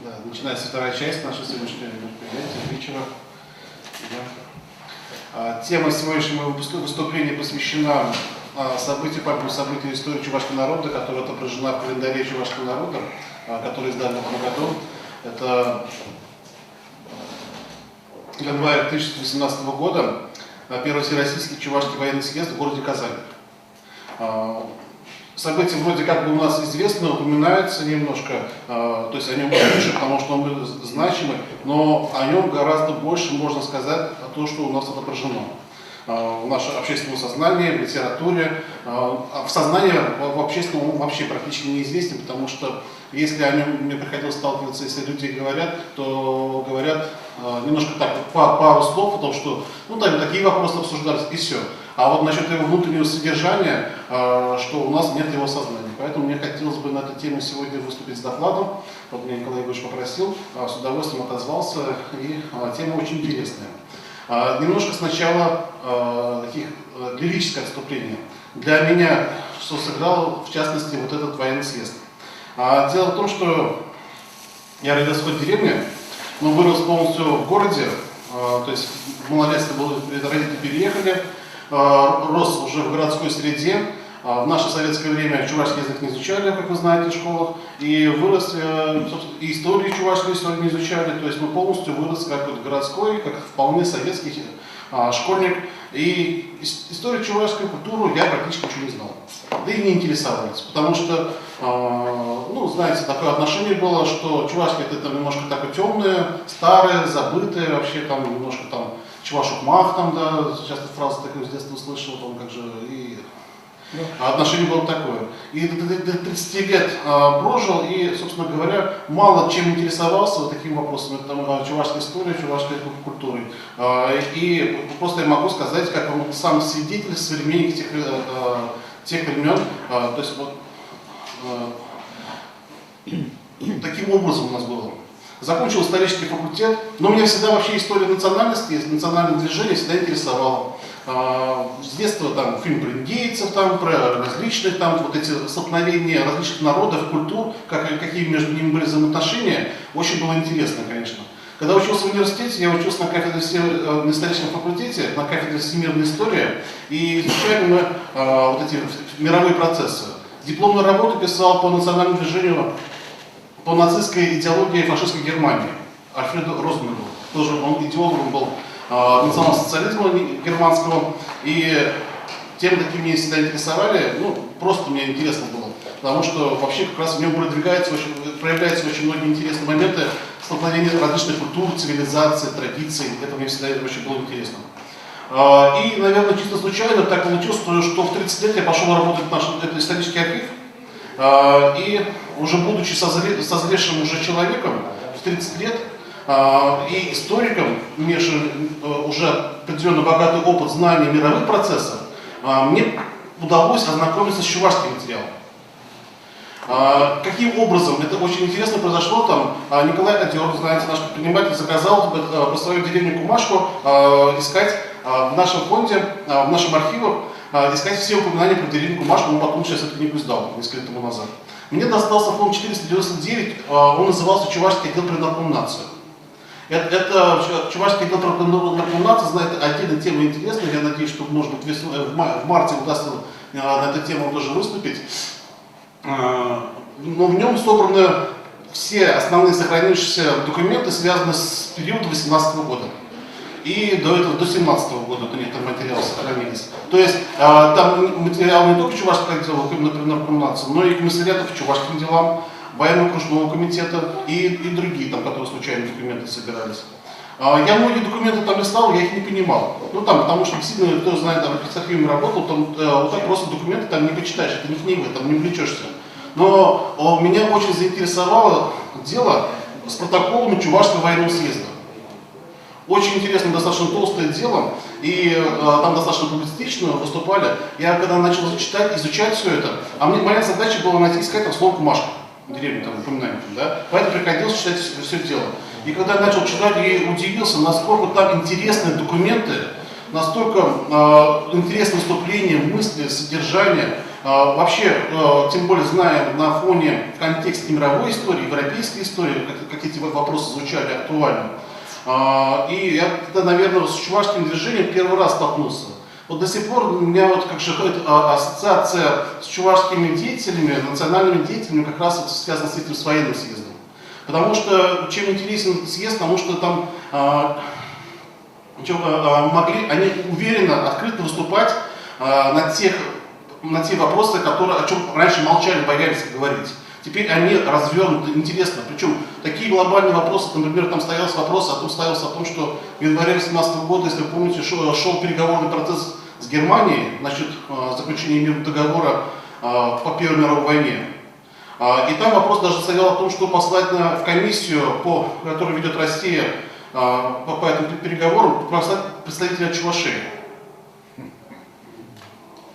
Да, начинается вторая часть нашей сегодняшней мероприятия вечера. Тема сегодняшнего выступления посвящена событию истории чувашского народа, которая отображена в календаре чувашского народа, который издан в этом году. Это январь 2018 года, Первый Всероссийский чувашский военный съезд в городе Казани. События вроде как бы у нас известны, упоминаются немножко, то есть о нем меньше, потому что он значимый, но о нем гораздо больше можно сказать то, что у нас отображено в нашем общественном сознании, в литературе. В сознании в общественном он вообще практически неизвестен, потому что если о нем мне приходилось сталкиваться, если люди говорят, то говорят немножко так, пару слов о том, что там такие вопросы обсуждались, и все. А вот насчет его внутреннего содержания, что у нас нет его сознания. Поэтому мне хотелось бы на эту тему сегодня выступить с докладом. Вот меня Николай Иванович попросил, с удовольствием отозвался, и тема очень интересная. Немножко сначала таких лирическое отступление. Для меня, что сыграл, в частности, вот этот военный съезд. Дело в том, что я родился в деревне, но вырос полностью в городе, то есть в малолетстве родители переехали, рос уже в городской среде. В наше советское время чувашский язык не изучали, как вы знаете, в школах, и вырос, и историю чувашской не изучали, то есть мы полностью вырос как вот городской, как вполне советский школьник, и историю чувашской культуры я практически ничего не знал, да и не интересовались, потому что, знаете, такое отношение было, что чувашки это немножко такое темное, старое, забытое, вообще там немножко там чувашок мах, там, да, часто фразы такую с детства слышал, там как же, и отношение было такое. И до 30 лет прожил и, собственно говоря, мало чем интересовался вот такими вопросами, там, чувашской историей, чувашской культурой. И просто я могу сказать, как сам свидетель, современник тех времен, то есть вот таким образом у нас было. Закончил исторический факультет, но меня всегда вообще история национальности, национальное движение всегда интересовало. С детства там фильм про индейцев, там, про различные там, вот эти столкновения различных народов, культур, какие между ними были взаимоотношения, очень было интересно, конечно. Когда учился в университете, я учился на историческом факультете, на кафедре всемирной истории, и изучали мы вот эти мировые процессы. Дипломную работу писал по национальному движению, по нацистской идеологии фашистской Германии, Альфреду Розенбергу. Тоже он идеологом был национал-социализма германского, и тем, такие меня всегда интересовали, просто мне интересно было, потому что вообще как раз в нем проявляются очень многие интересные моменты столкновения различных культур, цивилизаций, традиций, это мне всегда очень было интересно. И, наверное, чисто случайно так получилось, что в 30 лет я пошел работать в наш исторический архив, и уже будучи созревшим уже человеком в 30 лет, и историком, имевшим уже определенно богатый опыт знаний мировых процессов, мне удалось ознакомиться с чувашским материалом. Каким образом? Это очень интересно произошло. Там Николай Адер, знаете, наш предприниматель, заказал по свою деревню Кумашку искать в нашем фонде, в нашем архивах, искать все упоминания про деревню Кумашку. Он потом сейчас эту книгу издал несколько лет тому назад. Мне достался фонд 499, он назывался «Чувашский отдел при наркомнации». Это чувашский отдел при наркомнации, знаете, отдельная тема интересная. Я надеюсь, что, может быть, в марте удастся на эту тему тоже выступить. Но в нем собраны все основные сохранившиеся документы, связанные с периода 18 года. И до 17 года некоторые материалы сохранились. То есть там материал не только чувашского отдела, например, наркомнации, но и комиссариатов чувашским делам, военно-окружного комитета и другие, там, которые случайно документы собирались. Я многие документы там листал, я их не понимал. Потому что действительно, кто знает, там, с архивами работал, там вот так просто документы там не почитаешь, это не книга, там не увлечешься. Но меня очень заинтересовало дело с протоколами Чувашского военного съезда. Очень интересно, достаточно толстое дело, и там достаточно публицистично выступали. Я когда начал изучать все это, моя задача была искать там слово «Кумашка», деревню там упоминаем, да? Поэтому приходилось читать все дело. И когда я начал читать, я удивился, насколько там интересные документы, настолько интересные вступления, мысли, содержание. Вообще, тем более зная на фоне, в контексте мировой истории, европейской истории, как эти вопросы звучали актуально. И я тогда, наверное, с чувашским движением первый раз столкнулся. Вот до сих пор у меня вот как же ассоциация с чувашскими деятелями, национальными деятелями как раз вот связана с этим с военным съездом. Потому что, чем интересен этот съезд, потому что там могли они уверенно, открыто выступать на те вопросы, о чем раньше молчали, боялись говорить. Теперь они развернуты, интересно. Причем такие глобальные вопросы, например, там стоялся вопрос о том, что в январе 2018 года, если вы помните, шел переговорный процесс с Германией насчет заключения мирного договора по Первой мировой войне. И там вопрос даже стоял о том, что послать в комиссию, которую ведет Россия по этим переговорам, послать представителя Чувашии.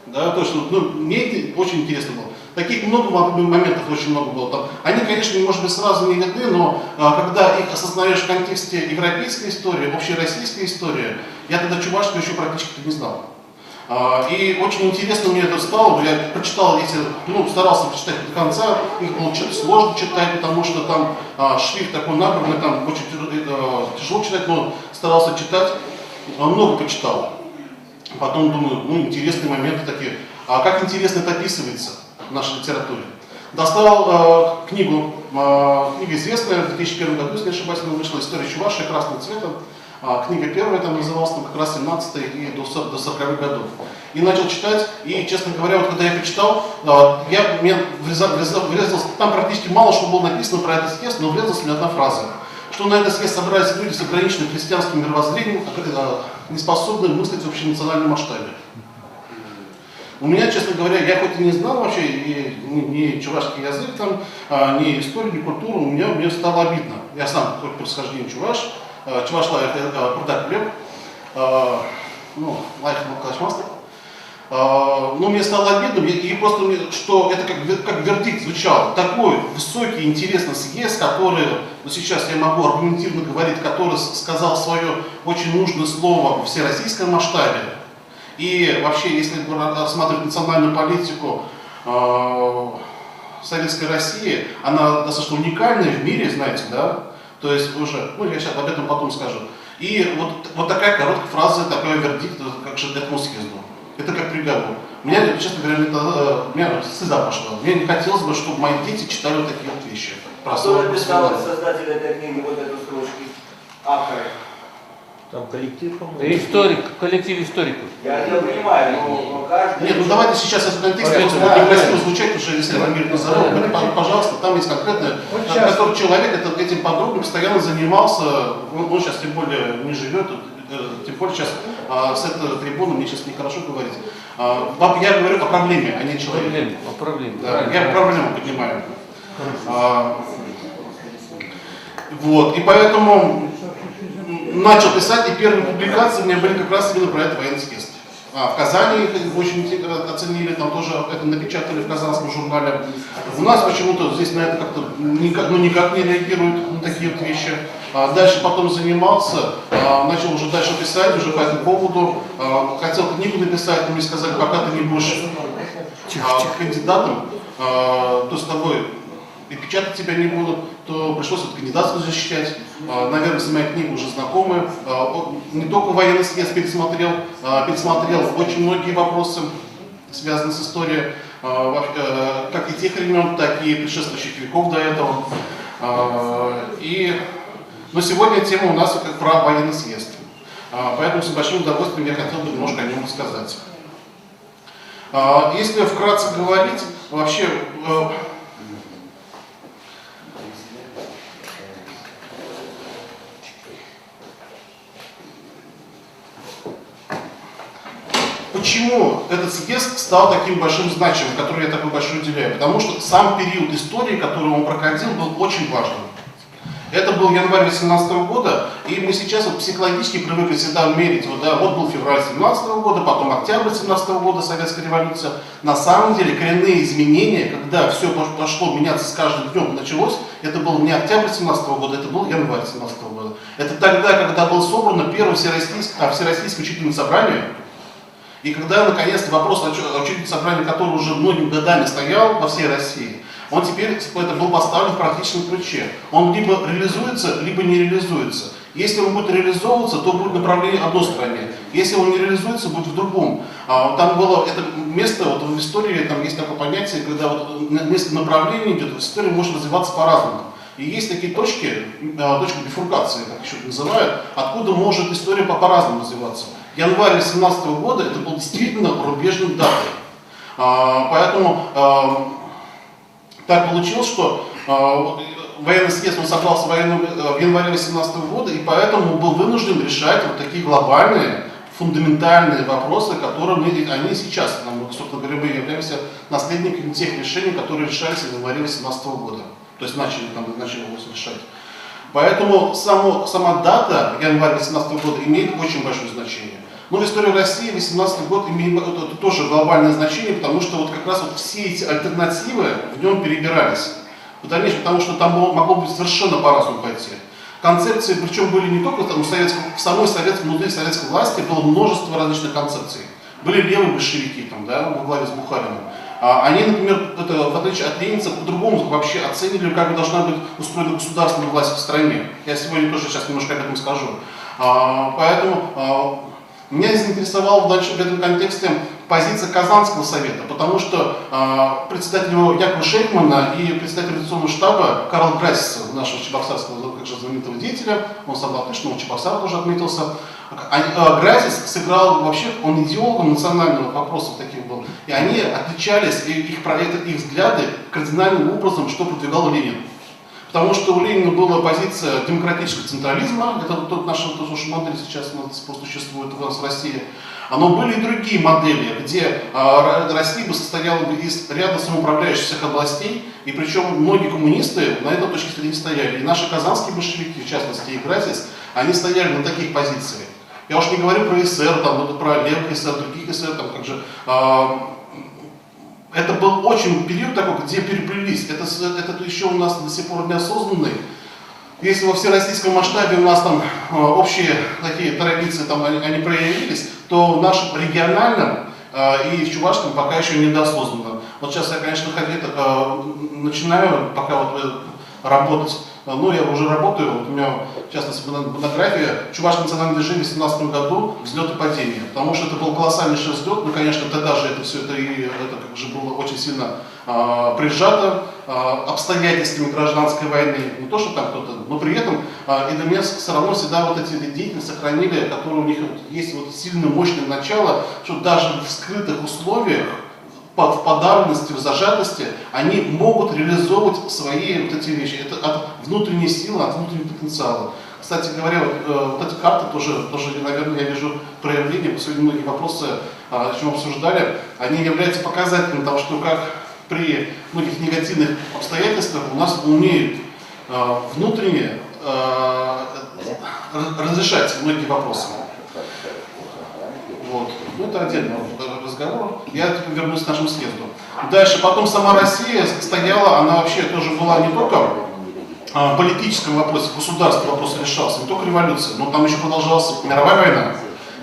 Да, то, что, мне это очень интересно было. Таких много моментов, очень много было там. Они, конечно, может быть, сразу не видны, но когда их осознаешь в контексте европейской истории, общероссийской истории, я тогда чувашскую еще практически не знал. И очень интересно мне это стало, я прочитал, старался прочитать до конца, их было сложно читать, потому что там шрифт такой набранный, там очень тяжело читать, но старался читать, много почитал. Потом думаю, интересные моменты такие. А как интересно это описывается в нашей литературе. Достал книгу, книга известная, в 2001 году, если не ошибаюсь, она вышла «История Чувашии» красным цветом. Книга первая там называлась, как раз 17 и до 40-х годов. И начал читать, и, честно говоря, вот когда я прочитал, мне врезалось, там практически мало что было написано про этот съезд, но врезалась мне одна фраза, что на этот съезд собрались люди с ограниченным христианским мировоззрением, не способные мыслить в общенациональном масштабе. У меня, честно говоря, я хоть и не знал вообще ни чувашский язык, ни историю, ни культуру, мне стало обидно. Я сам хоть по происхождению чуваш, чувашла это Бурдак Глеб, лайф Макалашмастер. Но мне стало обидно, и просто что это как вердикт звучал. Такой высокий, интересный съезд, который, сейчас я могу аргументированно говорить, который сказал свое очень нужное слово во всероссийском масштабе. И вообще, если рассматривать национальную политику Советской России, она достаточно уникальная в мире, знаете, да? То есть уже, я сейчас об этом потом скажу. И вот такая короткая фраза, такой вердикт, как же этому съезду. Это как приговор. Меня, честно говоря, меня стыда пошло. Мне не хотелось бы, чтобы мои дети читали вот такие вот вещи. Кто написал создатель этой книги, вот эту строчку? Авторы. Там коллектив, по-моему. Коллектив историков. Я понимаю, но каждый... Нет, давайте сейчас в контексте некрасиво звучать, уже если Рамир назову, пожалуйста, там есть конкретно, который человек этим подробно постоянно занимался, он сейчас тем более не живет, тем более сейчас с этой трибуны мне сейчас нехорошо говорить. Я говорю о проблеме, а не о человеке. О проблеме. Да, я проблему поднимаю. Вот, и поэтому начал писать, и первые публикации у меня были как раз именно про это военный съезд. В Казани их очень оценили, там тоже это напечатали в казанском журнале. У нас почему-то здесь на это как-то никак не реагируют на такие вот вещи. Дальше потом занимался, начал уже дальше писать уже по этому поводу. Хотел книгу написать, но мне сказали, пока ты не будешь кандидатом, то с тобой и печатать тебя не будут, то пришлось вот кандидатскую защищать. Наверное, с моей книгой уже знакомы. Не только военный съезд пересмотрел очень многие вопросы, связанные с историей, как и тех времен, так и предшествующих веков до этого. Но сегодня тема у нас как про военный съезд. Поэтому с большим удовольствием я хотел бы немножко о нем рассказать. Если вкратце говорить, вообще... Почему этот съезд стал таким большим значимым, который я такой большой уделяю? Потому что сам период истории, который он проходил, был очень важным. Это был январь 2018 года, и мы сейчас психологически привыкли всегда мерить, вот был февраль 2017 года, потом октябрь 2017 года, Советская революция. На самом деле коренные изменения, когда все пошло меняться с каждым днем, началось, это был не октябрь 2017 года, это был январь 2017 года. Это тогда, когда было собрано первое всероссийское учительное собрание. И когда, наконец-то, вопрос о учредительном собрании, который уже многими годами стоял во всей России, он теперь это был поставлен в практическом ключе. Он либо реализуется, либо не реализуется. Если он будет реализовываться, то будет направление в одной стране. Если он не реализуется, будет в другом. Там было это место, вот в истории там есть такое понятие, когда вот место направления идет, история может развиваться по-разному. И есть такие точки бифуркации, как еще это называют, откуда может история по-разному развиваться. Январь 2018 года это был действительно рубежной датой. Поэтому так получилось, что военный съезд он собрался в январе 2018 года, и поэтому был вынужден решать вот такие глобальные, фундаментальные вопросы, которые они сейчас, собственно говоря, мы являемся наследниками тех решений, которые решались в январе 2018 года. То есть начали его решать. Поэтому сама дата января 2018 года имеет очень большое значение. Но в истории России 2018 год имеет это тоже глобальное значение, потому что вот как раз вот все эти альтернативы в нем перебирались. Потому что там могло быть совершенно по-разному пойти. Концепции, причем были не только там, внутри советской власти было множество различных концепций. Были левые большевики там, да, во главе с Бухариным. Они, например, в отличие от ленинцев, по-другому вообще оценили, как должна быть устроена государственная власть в стране. Я сегодня тоже сейчас немножко об этом скажу. Поэтому меня заинтересовала в этом контексте позиция Казанского совета, потому что председатель Якова Шейхмана и председатель революционного штаба Карл Грайсис, нашего чебоксарского, как же, знаменитого деятеля, он сам латыш, но Чебоксар тоже отметился. Грайсис сыграл вообще, он идеологом национального вопроса таких был, и они отличались, их взгляды кардинальным образом, что продвигал Ленин. Потому что у Ленина была позиция демократического централизма, это вот наша модель сейчас просто существует у нас в России. Но были и другие модели, где Россия бы состояла бы из ряда самоуправляющихся областей, и причем многие коммунисты на этой точке зрения стояли. И наши казанские большевики, в частности, и Грайсис, они стояли на таких позициях. Я уж не говорю про СССР, про левых СССР, других СССР, там, как же, это был очень период такой, где переплелись. Это еще у нас до сих пор неосознанный. Если во всероссийском масштабе у нас там общие такие традиции там, они проявились, то в нашем региональном и в чувашском пока еще недоосознанно. Вот сейчас я, конечно, начинаю пока вот работать. Ну, я уже работаю, вот у меня, в частности, монография «Чувашское национальное движение в 2017 году. Взлет и падение». Потому что это был колоссальнейший взлет, ну, конечно, тогда же это все это как же было очень сильно прижато обстоятельствами гражданской войны. Не то, что там кто-то, но при этом ИДМС все равно всегда вот эти деятели сохранили, которые у них есть вот сильное, мощное начало, что даже в скрытых условиях, в подавленности, в зажатости, они могут реализовывать свои вот эти вещи. Это от внутренней силы, от внутреннего потенциала. Кстати говоря, вот эти карты тоже, наверное, я вижу проявление, поскольку многие вопросы, о чем обсуждали, они являются показателем того, что как при многих негативных обстоятельствах у нас умеют внутренне разрешать многие вопросы. Вот. Ну, это отдельный разговор. Я вернусь к нашему съезду. Дальше, потом сама Россия стояла, она вообще тоже была не только в политическом вопросе, государственный вопрос решался, не только революция, но там еще продолжалась мировая война.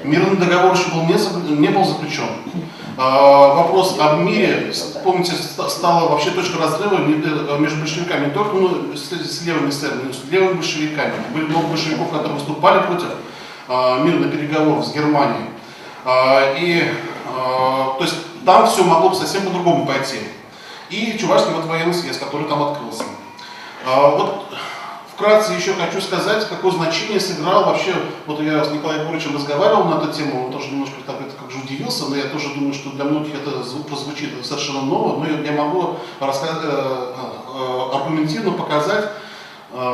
Мирный договор еще не был заключен. Вопрос об мире, помните, стала вообще точка разрыва между большевиками, не только с левыми эсерами, но и с левыми большевиками. Были много большевиков, которые выступали против мирных переговоров с Германией. То есть там все могло бы совсем по-другому пойти. И Чувашский военный съезд, который там открылся. Вот вкратце еще хочу сказать, какое значение сыграл вообще, вот я с Николаем Егоровичем разговаривал на эту тему, он тоже немножко так, как же удивился, но я тоже думаю, что для многих это прозвучит совершенно ново, но я могу аргументивно показать,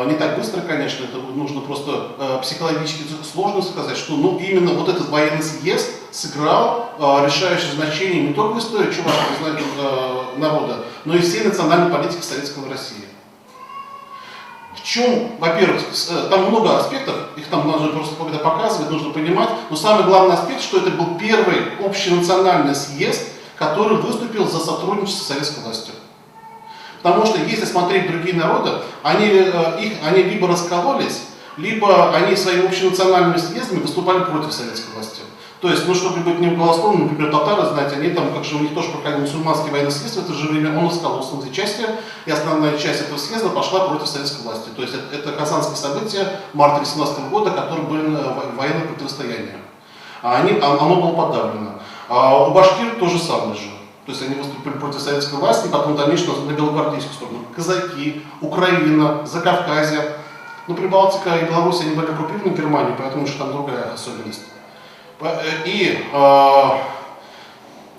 не так быстро, конечно, это нужно просто психологически сложно сказать, что именно вот этот военный съезд сыграл решающее значение не только в истории чувашского народа, но и всей национальной политики Советской России. В чем, во-первых, там много аспектов, их там нужно просто когда показывать, нужно понимать, но самый главный аспект, что это был первый общенациональный съезд, который выступил за сотрудничество с советской властью. Потому что если смотреть другие народы, они либо раскололись, либо они своими общенациональными съездами выступали против советской власти. То есть, ну, чтобы быть не голословным, например, татары, знаете, они там, как же у них тоже проходили мусульманские военные съезды в это же время, он искал условные части, и основная часть этого съезда пошла против советской власти. То есть, это казанские события марта 18 года, которые были военное противостояние. Оно было подавлено. А у башкир то же самое же. То есть они выступили против советской власти, потом в дальнейшем на белогвардейскую сторону. Казаки, Украина, Закавказье. Ну, Прибалтика и Беларусь, они были оккупированы Германией, поэтому что там другая особенность. И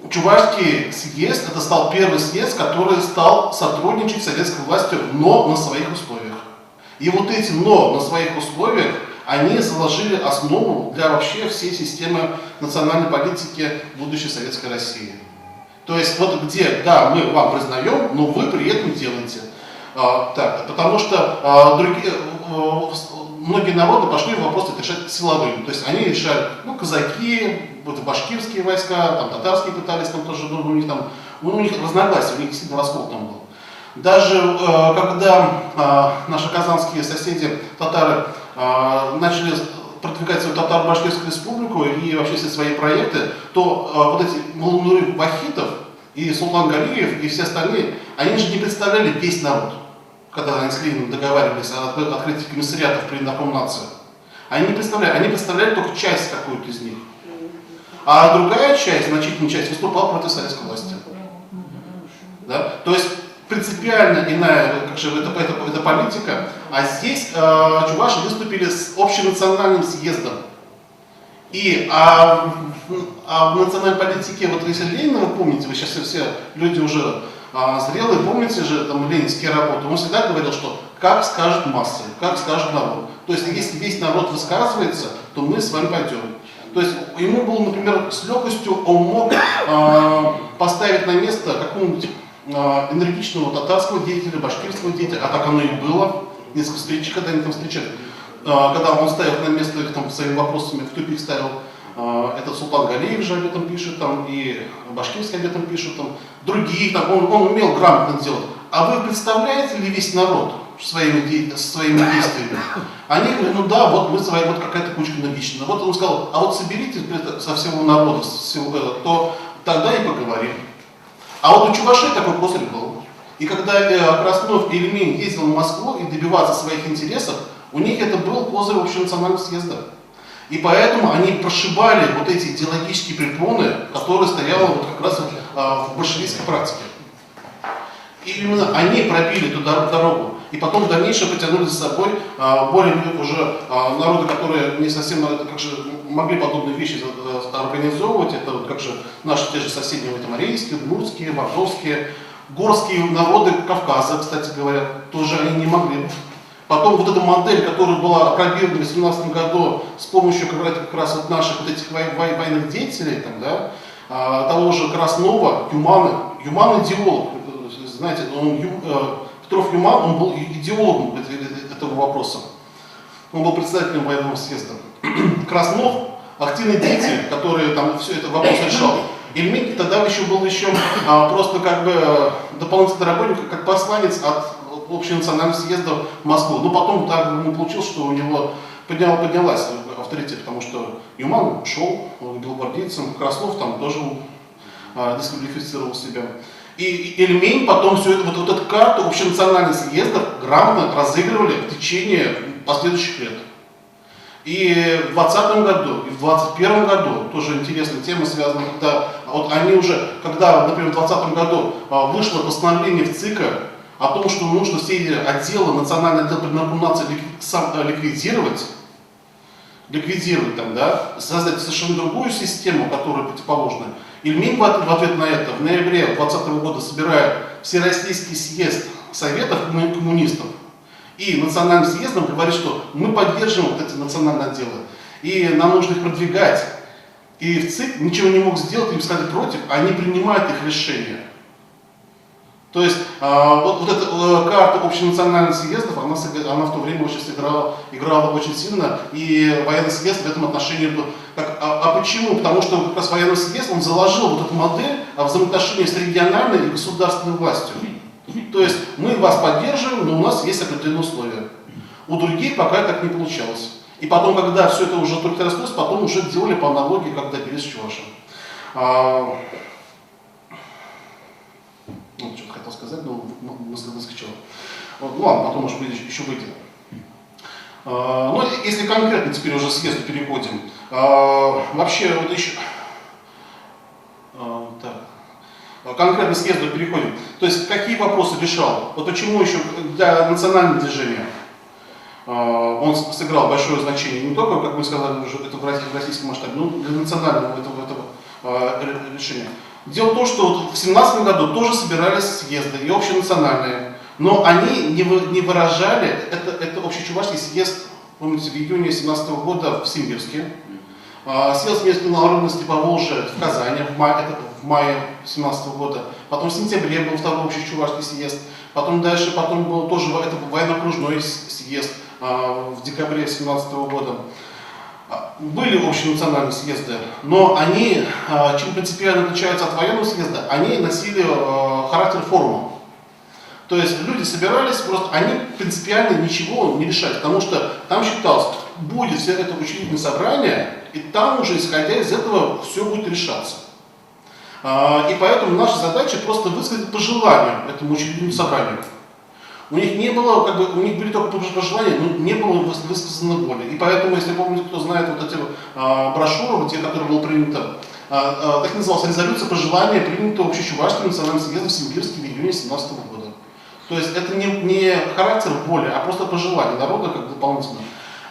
Чувашский съезд, это стал первый съезд, который стал сотрудничать с советской властью, но на своих условиях. И вот эти «но» на своих условиях, они заложили основу для вообще всей системы национальной политики будущей Советской России. То есть вот где, да, мы вам признаем, но вы при этом делаете. Так, потому что многие народы пошли вопросы решать силовым. То есть они решают, ну, казаки, вот, башкирские войска, там, татарские пытались, там тоже, у них там, ну, у них разногласия, у них сильно раскол там был. Даже когда наши казанские соседи, татары, начали продвигать свою татаро-башкирскую республику и вообще все свои проекты, то вот эти Муллануры Вахитов и Султан Галиев и все остальные, они же не представляли весь народ, когда они с Лениным договаривались о открытии комиссариатов при Наркомнации. Они не представляли, они представляли только часть какую-то из них. А другая часть, значительная часть, выступала против советской власти. Да? То есть принципиально иная это политика, а здесь чуваши выступили с общенациональным съездом. И в национальной политике, вот если Ленина, вы помните, вы сейчас все люди уже зрелые, помните же там ленинские работы, он всегда говорил, что как скажут массы, как скажет народ. То есть если весь народ высказывается, то мы с вами пойдем. То есть ему было, например, с легкостью он мог поставить на место какого-нибудь энергичного татарского деятеля, башкирского деятеля, а так оно и было. Несколько встреч, когда они там встречали, когда он ставил на место их там своими вопросами, в тупик ставил. Этот Султан Галиев же об этом пишет, там, и башкирский об этом пишет, там, другие, там, он умел грамотно делать. А вы представляете ли весь народ своими действиями? Они говорят, ну да, вот мы свои, вот какая-то кучка навищена. Вот он сказал, а вот соберите со всего народа, то тогда и поговорим. А вот у чувашей такой козырь был. И когда Краснов и Ильмень ездил в Москву и добиваться своих интересов, у них это был козырь общенационального съезда. И поэтому они прошибали вот эти идеологические препоны, которые стояли вот как раз в большевистской практике. И именно они пробили эту дорогу. И потом в дальнейшем потянули за собой более уже народы, которые не совсем как же, могли подобные вещи организовывать. Это вот как же наши те же соседние марийские, удмуртские, мордовские, горские народы Кавказа, кстати говоря, тоже они не могли. Потом вот эта модель, которая была опробирована в 2017 году с помощью как раз вот наших вот этих военных деятелей, там, да, того же Краснова, Юман идеолог, знаете, Петров Юман, он был идеологом этого вопроса. Он был председателем военного съезда. Краснов, активный деятель, который там все это вопрос решал. Ильмень тогда еще был просто как бы дополнительный работник, как посланец от общенационального съезда в Москву. Но потом так не получилось, что у него поднялась авторитет, потому что Юман ушел белогвардейцем, Краснов там тоже дисквалифицировал себя. И Ильмень потом все это, вот эту карту общенациональных съездов грамотно разыгрывали в течение последующих лет. И в 2020 году, и в 2021 году, тоже интересная тема связана, когда вот они уже, когда, например, в 2020 году вышло постановление в ЦИКа о том, что нужно все эти отделы, национальный отдел при Наркомнации ликвидировать там, да, создать совершенно другую систему, которая противоположна. Ильмень в ответ на это в ноябре 2020 года собирает Всероссийский съезд Советов коммунистов и национальным съездом говорит, что мы поддерживаем вот эти национальные отделы и нам нужно их продвигать. И в ЦИК ничего не мог сделать, им сказали против, они принимают их решения. То есть вот эта карта общенациональных съездов, она в то время очень играла очень сильно, и военный съезд в этом отношении был. А почему? Потому что как раз военный съезд, он заложил вот эту модель взаимоотношений с региональной и государственной властью. То есть мы вас поддерживаем, но у нас есть определенные условия. У других пока так не получалось. И потом, когда все это уже только растет, потом уже делали по аналогии, как добились Чуваши. Ну, что-то хотел сказать, но мысль выскочила. Вот, ну ладно, потом, может быть, еще выйдет. Ну, если конкретно теперь уже съезду переходим. Вообще, вот еще... Так. Конкретно съезду переходим. То есть, какие вопросы решал? Вот почему еще для национального движения он сыграл большое значение. Не только, как мы сказали, уже это в российском масштабе, но для национального этого решения. Дело в том, что вот в 2017 году тоже собирались съезды и общенациональные, но они не выражали, это общечувашский съезд, помните, в июне 2017 года в Симбирске, съезд местной народности по Волжье в Казани в мае 2017 года, потом в сентябре был второй общечувашский съезд, потом был тоже это военно-окружной съезд в декабре 2017 года. Были общенациональные съезды, но они, чем принципиально отличаются от военного съезда, они носили характер форума. То есть люди собирались, просто они принципиально ничего не решали, потому что там считалось, будет все это учредительное собрание, и там уже, исходя из этого, все будет решаться. И поэтому наша задача просто высказать пожелания этому учредительному собранию. У них не было, у них были только пожелания, но не было высказано воли. И поэтому, если помните, кто знает вот эти брошюры, те, которые было принято, так называлась резолюция пожелания, принятого общечувашским национальным съездом в Симбирске в июне 2017 года. То есть это не характер воли, а просто пожелание народа как дополнительно.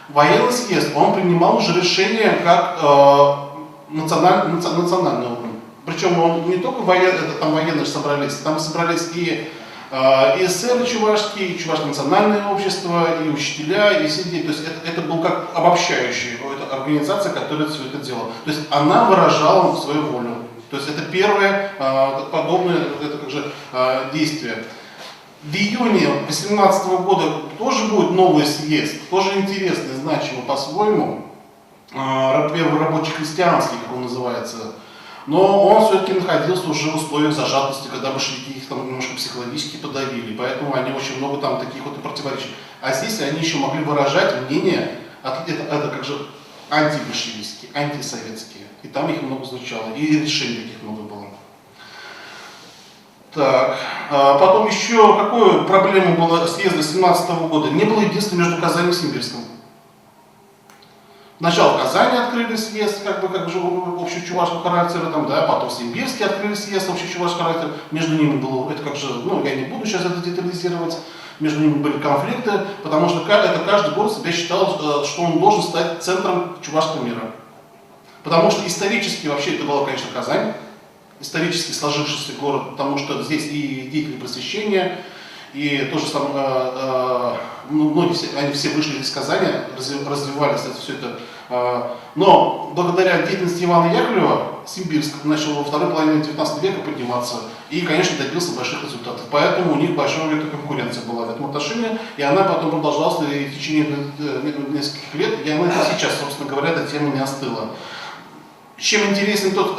Военный съезд, он принимал уже решение как национальный уровень. Причем он не только военные собрались, там собрались и эсеры чувашские, и Чувашское национальное общество, и учителя, и сидеть. То есть это был как обобщающая организация, которая все это делала. То есть она выражала свою волю. То есть это первое подобное действие. В июне 2018 года тоже будет новый съезд, тоже интересный, значимый по-своему, первый рабочий христианский, как он называется. Но он все-таки находился уже в условиях зажатости, когда большевики их там немножко психологически подавили, поэтому они очень много там таких вот противоречий. А здесь они еще могли выражать мнения, это как же антибольшевистские, антисоветские. И там их много звучало, и решений таких много было. Так, потом еще какую проблему было съезда 2017 года? Не было единства между Казанью и Симбирском. Сначала в Казани открыли съезд, как же общечувашского характера, потом в Симбирске открыли съезд общечувашского характера. Между ними было, я не буду сейчас это детализировать, между ними были конфликты, потому что каждый город себя считал, что он должен стать центром чувашского мира. Потому что исторически вообще это была, конечно, Казань, исторически сложившийся город, потому что здесь и деятели просвещения, и то же самое, они все вышли из Казани, развивали, кстати, все это. Но благодаря деятельности Ивана Яковлева Симбирск начал во второй половине 19 века подниматься и, конечно, добился больших результатов. Поэтому у них большая конкуренция была в этом отношении, и она потом продолжалась и в течение нескольких лет, и она сейчас, собственно говоря, эта тема не остыла. Чем интересен тот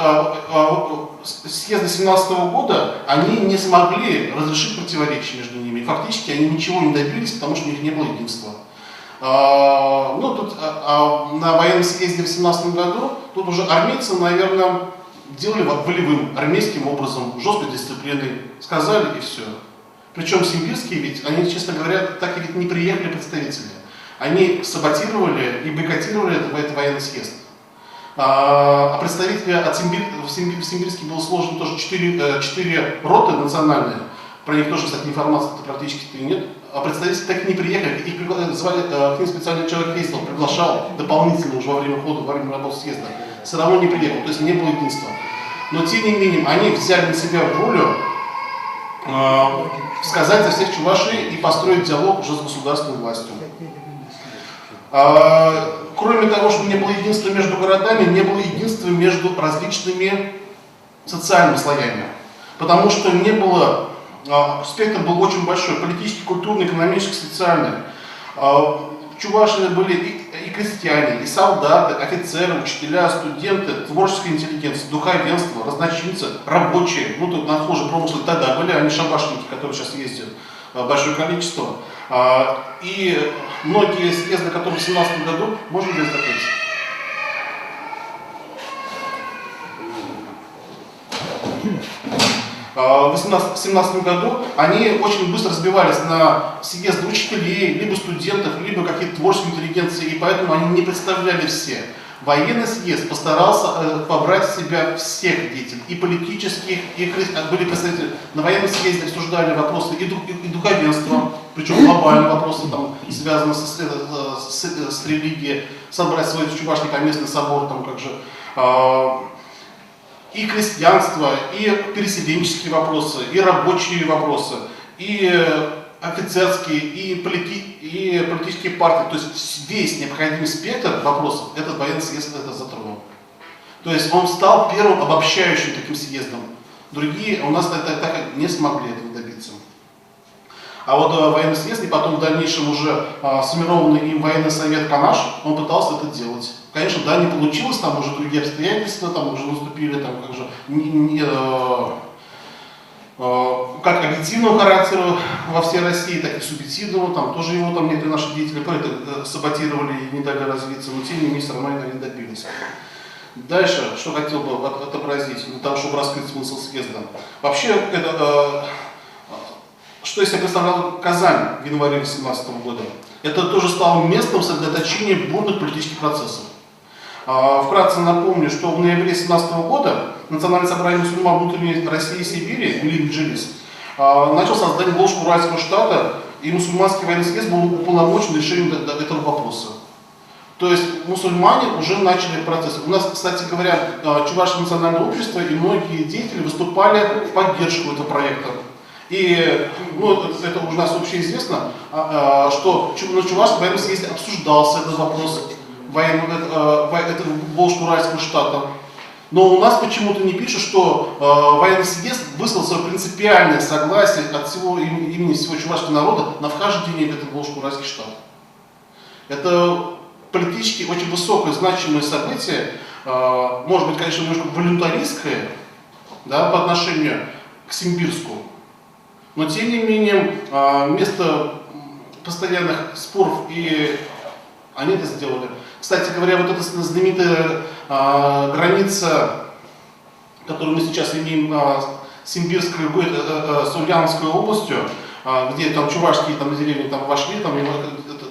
съезд 2017 года, они не смогли разрешить противоречия между ними. Фактически они ничего не добились, потому что у них не было единства. На военном съезде в 2017 году тут уже армейцы, наверное, делали волевым, армейским образом, жесткой дисциплиной, сказали и все. Причем симбирские ведь, они, честно говоря, так и ведь не приехали представители. Они саботировали и бойкотировали этот военный съезд. А представители в Симбирске было сложено тоже 4 роты национальные, про них тоже, кстати, информации практически нет. А представители так и не приехали, их звали, к ним специальный человек ездил, приглашал дополнительно уже во время работы съезда. Все равно не приехал, то есть не было единства. Но тем не менее, они взяли на себя волю сказать за всех чувашей и построить диалог уже с государственной властью. Кроме того, что не было единства между городами, не было единства между различными социальными слоями. Потому что не было, спектр был очень большой, политический, культурный, экономический, социальный. Чуваши были и крестьяне, и солдаты, офицеры, учителя, студенты, творческая интеллигенция, духовенство, разночинцы, рабочие. Тут на схожие промыслы тогда были, они шабашники, которые сейчас ездят, большое количество. И многие съезды, которые в 2017 году, можно ли закрыть? В 2017 году они очень быстро разбивались на съезды учителей, либо студентов, либо какие-то творческие интеллигенции, и поэтому они не представляли все. Военный съезд постарался побрать в себя всех деятелей, и политических, и были представители. На военном съезде обсуждали вопросы и духовенства, причем глобальные вопросы, там, связанные с религией, собрать свой Чувашский поместный собор, там, как же, и крестьянство, и переселенческие вопросы, и рабочие вопросы, и офицерские, и политические партии. То есть весь необходимый спектр вопросов этот военный съезд это затронул. То есть он стал первым обобщающим таким съездом. Другие у нас так не смогли этого добиться. А вот военный съезд и потом в дальнейшем уже сформированный им военный совет Канаш, он пытался это делать. Конечно, да, не получилось, там уже другие обстоятельства, там уже наступили, там как же, как объективного характера во всей России, так и субъективного, там тоже его там некоторые наши деятели это саботировали и не дали развиться, но тем не менее все равно этого не добились. Дальше, что хотел бы отобразить, для того, чтобы раскрыть смысл съезда. Вообще, что из себя представляла Казань в январе 2018 года? Это тоже стало местом сосредоточения бурных политических процессов. Вкратце напомню, что в ноябре 2017 года Национальное собрание мусульман внутренней России и Сибири, или Меджлис, начал создание Волжско-Уральского штата, и мусульманский военный съезд был уполномочен решением этого вопроса. То есть мусульмане уже начали процесс. У нас, кстати говоря, Чувашское национальное общество и многие деятели выступали в поддержку этого проекта. И это уже у нас общеизвестно, что на Чувашском военном съезде обсуждался этот вопрос этого Волжско-Уральского штата. Но у нас почему-то не пишут, что военный съезд высказал свое принципиальное согласие от всего имени всего чувашского народа на вхождение в этот Волжско-Уральский штат. Это политически очень высокое, значимое событие, может быть, конечно, немножко волюнтаристское, да, по отношению к Симбирску, но тем не менее, вместо постоянных споров и они это сделали. Кстати говоря, вот эта знаменитая граница, которую мы сейчас имеем с Симбирской, с Ульяновской областью, где там чувашские там, деревни там, вошли,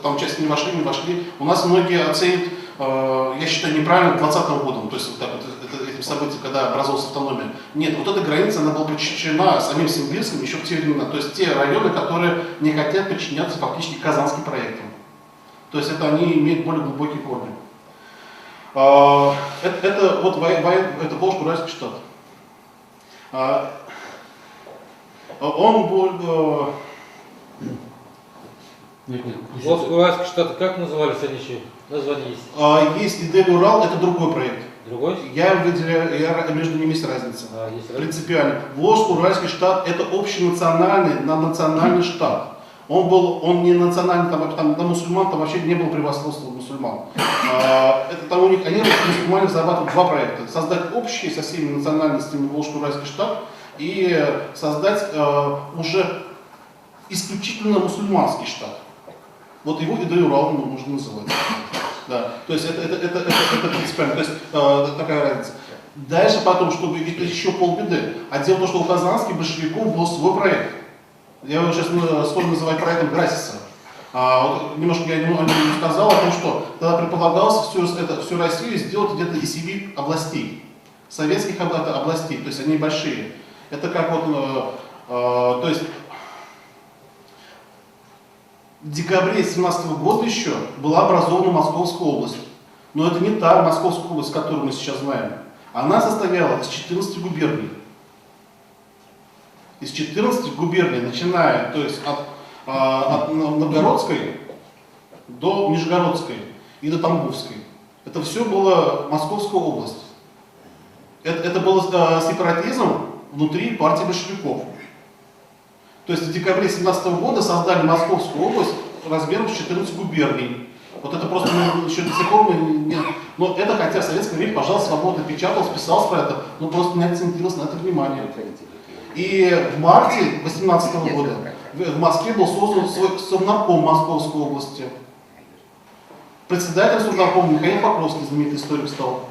там часть не вошли, у нас многие оценят, я считаю, неправильно 2020 годом, то есть вот так вот, этим событием, когда образовалась автономия. Нет, вот эта граница, она была подчинена самим Симбирским еще в те времена, то есть те районы, которые не хотят подчиняться фактически казанским проектам. То есть это они имеют более глубокие корни. Это Волжско-Уральский штат. Он был... Волжско-Уральский штат, как назывались они еще? Название есть? Есть Идель-Урал, это другой проект. Другой? Я выделяю, между ними есть разница. Есть Принципиально. Волжско-Уральский штат это общенациональный, национальный штат. Он не национальный, там на мусульман там вообще не было превосходства мусульман. Это там у них, они мусульмане зарабатывают два проекта. Создать общий со всеми национальностями Волжско-Уральский штат и создать уже исключительно мусульманский штат. Вот его Идель-Урал нужно называть. Да. То есть это принципиально. То есть такая разница. Дальше потом, чтобы еще полбеды. А дело в том, что у казанских большевиков был свой проект. Я его сейчас сложно называть проектом Грасиса. Вот немножко я не сказал о том, что тогда предполагалось всю Россию сделать где-то из 7 областей. Советских областей, то есть они большие. Это как вот, то есть в декабре 2017 года еще была образована Московская область. Но это не та Московская область, которую мы сейчас знаем. Она состояла из 14 губерний. Из 14 губерний, начиная то есть от Новгородской до Нижегородской и до Тамбовской. Это все была Московская область. Это был сепаратизм внутри партии большевиков. То есть в декабре 2017 года создали Московскую область размером в 14 губерний. Вот это просто еще до сих пор но это хотя в советское время, пожалуйста, свободно печаталось, писалось про это, но просто не акцентировалось на это внимание. И в марте 2018 года в Москве был создан свой совнарком Московской области. Председатель совнаркома Михаил Покровский, знаменитый историк, стал.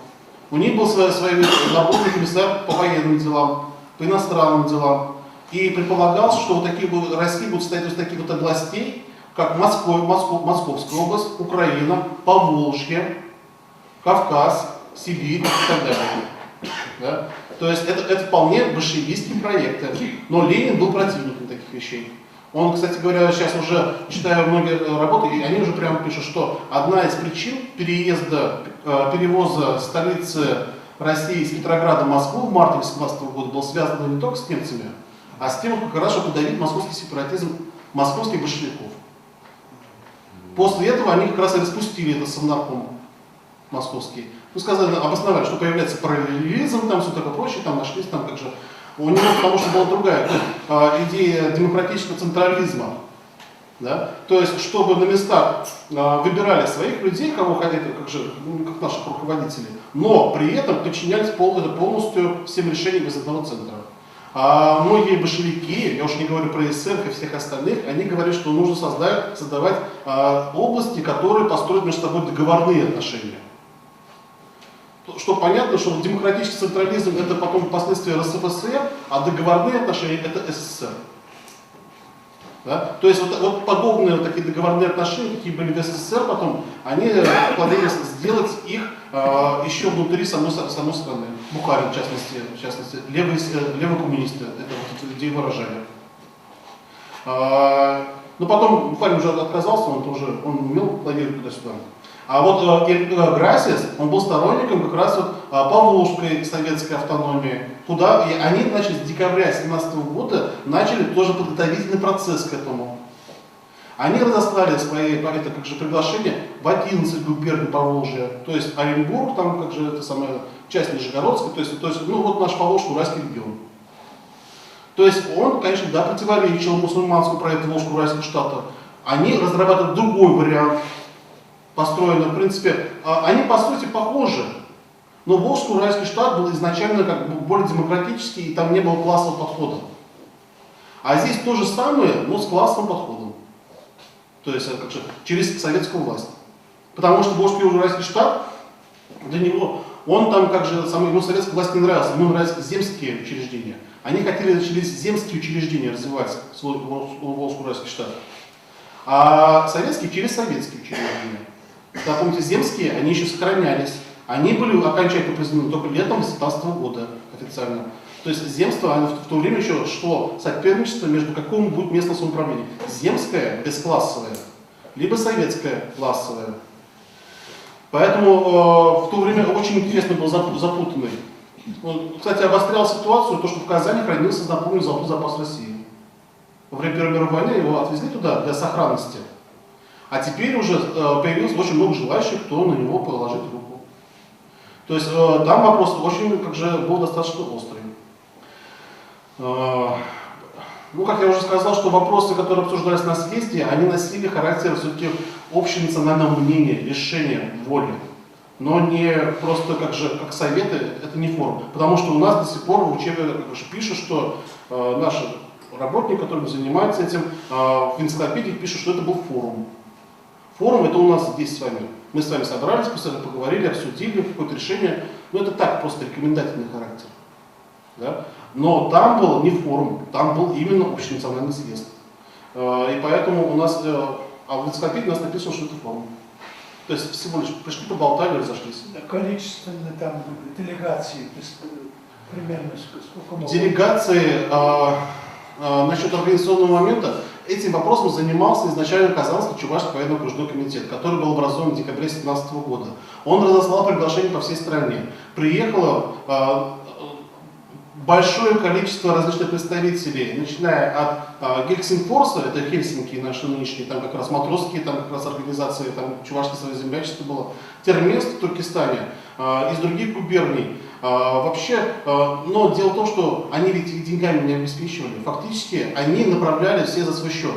У них был свой верховный комиссар по военным делам, по иностранным делам. И предполагалось, что вот такие России будут состоять из таких вот областей, как Московская область, Украина, Поволжье, Кавказ, Сибирь и так далее. Да? То есть это вполне большевистские проекты. Но Ленин был противником таких вещей. Он, кстати говоря, сейчас уже, читаю многие работы, и они уже прямо пишут, что одна из причин перевоза столицы России из Петрограда в Москву в марте 18 года был связан не только с немцами, а с тем, как раз чтобы подавить московский сепаратизм московских большевиков. После этого они как раз и распустили этот совнарком московский. Ну, сказали, обосновали, что появляется параллелизм, там все такое прочее, там нашлись, там как же. У него, потому что была другая идея демократического централизма. Да? То есть, чтобы на местах выбирали своих людей, кого хотят, как наших руководителей, но при этом подчинялись полностью всем решениям из одного центра. А многие большевики, я уж не говорю про эсеров и всех остальных, они говорят, что нужно создавать области, которые построят между собой договорные отношения. Что понятно, что демократический централизм это потом впоследствии РСФСР, а договорные отношения это СССР. Да? То есть вот подобные такие договорные отношения, какие были в СССР потом, они планировали сделать их еще внутри самой страны. Бухарин, в частности, левые коммунисты, это вот идеи выражали. Но потом Бухарин уже отказался, он умел планировать туда-сюда. А вот Грасис, он был сторонником как раз вот Поволжской советской автономии, куда и они начали с декабря 2017 года начали тоже подготовительный процесс к этому. Они разослали свои приглашения в 11 губерний Поволжья, то есть Оренбург, там как же это самая часть Нижегородская, то есть ну вот наш Поволжско-Уральский регион. То есть он, конечно, да, противоречил мусульманскому проекту Волжско-Уральского штата. Они разрабатывают другой вариант. Построено, в принципе, они по сути похожи, но Волжско-Уральский штат был изначально как бы более демократический, и там не было классового подхода. А здесь то же самое, но с классовым подходом. То есть как же, через советскую власть. Потому что Волжско-Уральский штат, для него, он там как же, ему советская власть не нравилась, ему нравятся земские учреждения. Они хотели через земские учреждения развивать свой Волжско-Уральский штат. А советские через советские учреждения. Да, помните, земские, они еще сохранялись. Они были окончательно признаны только летом 2018 года официально. То есть земство, оно в то время еще шло соперничество между каким будет местное самоуправление. Земское, бесклассовое, либо советское, классовое. Поэтому в то время очень интересно был запутанный. Кстати, обострял ситуацию, то, что в Казани хранился, напомню, золотой запас России. Во время Первой мировой войны его отвезли туда для сохранности. А теперь уже появилось очень много желающих, кто на него положить руку. То есть там вопрос очень, был достаточно острый. Ну, как я уже сказал, что вопросы, которые обсуждались на съезде, они носили характер все-таки общенационального мнения, решения, воли. Но не просто как советы, это не форум. Потому что у нас до сих пор в учебе пишут, что наши работники, которые занимаются этим, в энциклопедиях пишут, что это был форум. Форум это у нас здесь с вами. Мы с вами собрались, поговорили, обсудили какое-то решение. Но это так, просто рекомендательный характер. Да? Но там был не форум, там был именно общенациональный съезд. И поэтому у нас, в энциклопедии у нас написано, что это форум. То есть всего лишь пришли, поболтали, разошлись. Да, количественно там делегации, то есть, примерно сколько много? Делегации, насчет организационного момента, этим вопросом занимался изначально Казанский Чувашский военно-окружной комитет, который был образован в декабре 2017 года. Он разослал приглашения по всей стране. Приехало большое количество различных представителей, начиная от Гельсингфорса, это Хельсинки наши нынешние, там как раз матросские, там как раз организации, там Чувашское союз землячества было, Термест в Туркестане, из других губерний. Вообще, но дело в том, что они ведь их деньгами не обеспечивали, фактически они направляли все за свой счет.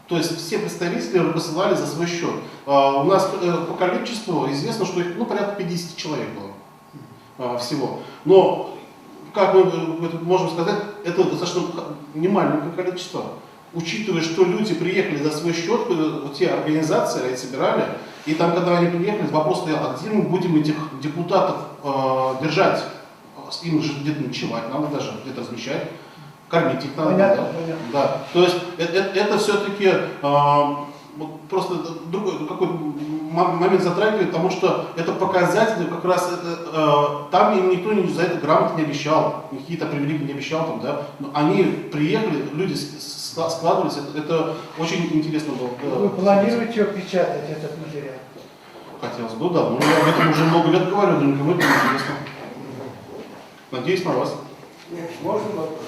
То есть все представители посылали за свой счет. У нас по количеству известно, что их порядка 50 человек было всего. Но как мы можем сказать, это достаточно немаленькое количество. учитывая, что люди приехали за свой счет, вот те организации они собирали, и там, когда они приехали, вопрос стоял, а где мы будем этих депутатов держать? Им же где-то ночевать, надо даже где-то размещать, кормить их надо. Понятно, Да? понятно. Да. То есть это все-таки просто другой какой момент затрагивает, потому что это показатель, как раз там им никто за это грамотно не обещал, какие-то привилегии не обещал, там, да? Но они приехали, люди складывались, это очень интересно было. Вы планируете печатать этот материал? Хотелось бы, да, но я об этом уже много лет говорю, но никому это не интересно. Надеюсь на вас. Можно вопрос?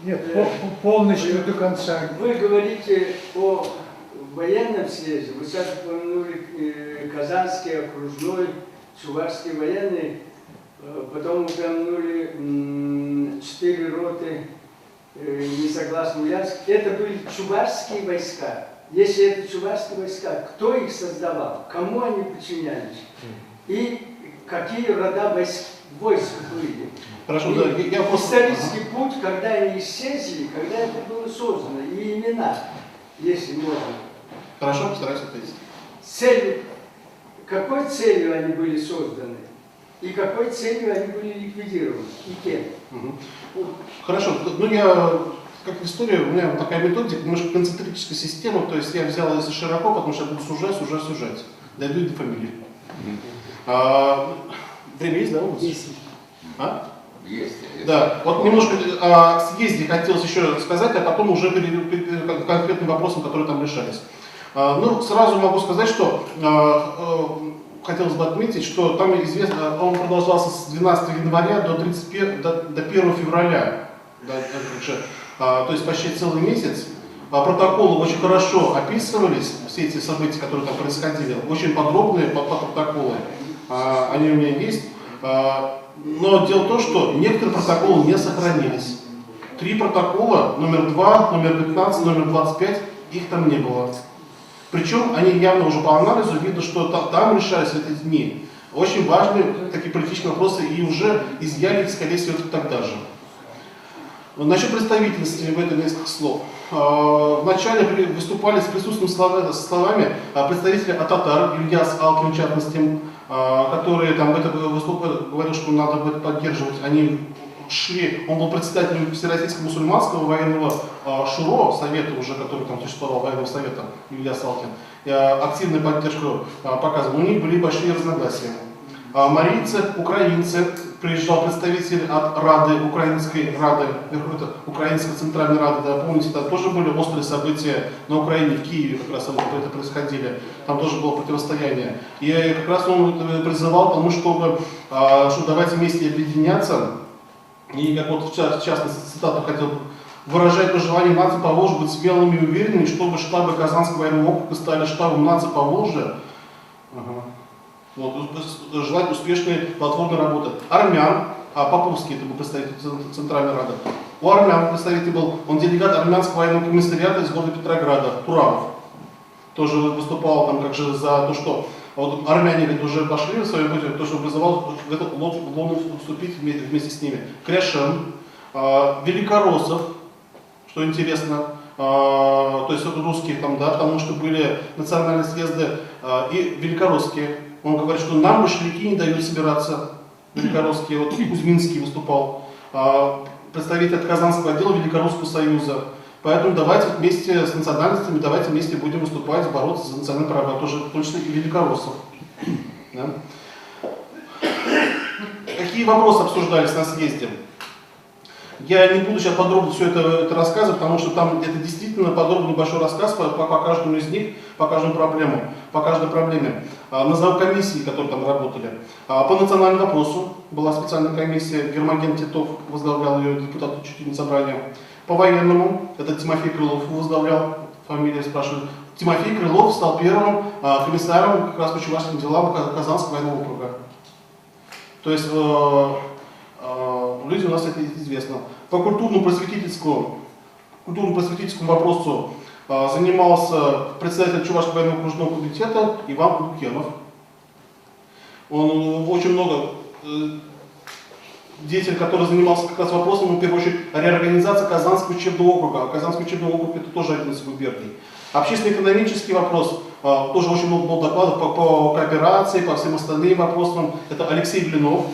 Нет, полностью до конца. Вы говорите о военном съезде. Вы сейчас упомянули Казанский окружной, Чувашский военный, потом упомянули 4 роты несогласных Ульяновск. Это были чувашские войска. Если это чувашские войска, кто их создавал, кому они подчинялись и какие рода войск были? Хорошо, да, я просто... Исторический путь, когда они исчезли, когда это было создано, и имена, если можно. Хорошо, постараюсь ответить. Целью, какой целью они были созданы, и какой целью они были ликвидированы, и кем? Хорошо, ну я, как история, у меня такая методика, немножко концентрическая система, то есть я взял если широко, потому что я буду сужать, дойду до фамилии. Время есть, да, у вас? Есть. А? Есть. Да, вот немножко о съезде хотелось еще сказать, а потом уже к конкретным вопросам, которые там решались. Ну, сразу могу сказать, что хотелось бы отметить, что там известно, он продолжался с 12 января до 1 февраля, то есть почти целый месяц. Протоколы очень хорошо описывались, все эти события, которые там происходили, очень подробные протоколы, они у меня есть. Но дело в том, что некоторые протоколы не сохранились. 3 протокола, номер 2, номер 15, номер 25, их там не было. Причем они явно уже по анализу видно, что там решались эти дни очень важные такие политические вопросы и уже изъяли их, скорее всего, тогда же. Насчет представительности в этом несколько слов. Вначале выступали с присутственными словами представители от татар, Ильяс Алкин в частности, которые там это выступали, говорили, что надо это поддерживать. Они шли, он был председателем Всероссийского мусульманского военного ШУРО, совета уже, который там существовал, военного совета, Ильяс Алкин, активную поддержку показывал. У них были большие разногласия. Марийцы, украинцы, приезжал представитель от Рады, Украинской Рады, Украинской Центральной Рады, да, помните, там тоже были острые события на Украине, в Киеве как раз это происходили, там тоже было противостояние. И как раз он призывал к тому, что давайте вместе объединяться, и как вот в частности цитату хотел выражать пожелание нации Поволжья быть смелыми и уверенными, чтобы штабы Казанского военного округа стали штабом нации Поволжья. Вот, желать успешной платформной работы. Армян, Поповский, это был представитель Центральной Рады. У армян представитель был, он делегат армянского военного комиссариата из города Петрограда, Туравов. Тоже выступал там как же за то, что вот армяне ведь уже пошли в своем пути, то, что вызывал в эту лону вступить вместе с ними. Кряшен, Великороссов, что интересно, то есть это русские там, да, потому что были национальные съезды, и великоросские. Он говорит, что нам большевики не дают собираться, великоросские, вот Кузьминский выступал, представитель от Казанского отдела Великорусского союза. Поэтому давайте вместе с национальностями, давайте вместе будем выступать, бороться за национальные права, тоже, в том числе и великороссов. Да? Какие вопросы обсуждались на съезде? Я не буду сейчас подробно все это рассказывать, потому что там это действительно подробный большой рассказ по каждому из них, по каждой проблеме. Назову комиссии, которые там работали. По национальному вопросу была специальная комиссия, Гермоген Титов возглавлял ее, депутат учредительного собрания. По военному, это Тимофей Крылов возглавлял, фамилия спрашивают. Тимофей Крылов стал первым комиссаром как раз по чувашским делам Казанского военного округа. То есть люди у нас это известно. По культурно-просветительскому вопросу занимался председатель Чувашского военного окружного комитета Иван Лукьянов. Он очень много деятель, который занимался как раз вопросом, в первую очередь, реорганизации Казанского учебного округа. А Казанский учебный округ это тоже один из губерний. Общественно-экономический вопрос, тоже очень много было докладов по кооперации, по всем остальным вопросам. Это Алексей Блинов.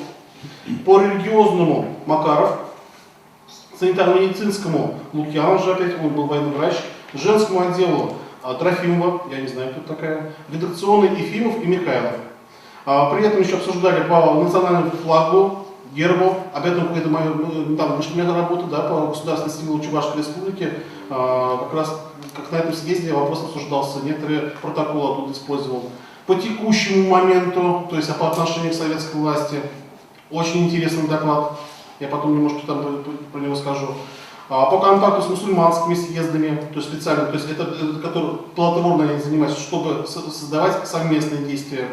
По религиозному Макаров. Санитарно-медицинскому Лукьянов же опять, он был военный врач. Женскому отделу Трофимова, я не знаю, кто такая. Редакционный Ефимов и Михайлов. При этом еще обсуждали по национальному флагу, гербу, об этом какая-то моя, там вышла у меня работа, да, по государственной символу Чувашской республики, как раз как на этом съезде вопрос обсуждался, некоторые протоколы оттуда использовал. По текущему моменту, то есть по отношению к советской власти, очень интересный доклад, я потом немножко там про него скажу. По контакту с мусульманскими съездами, то есть специально, то есть это которые плодотворно они занимаются, чтобы создавать совместные действия.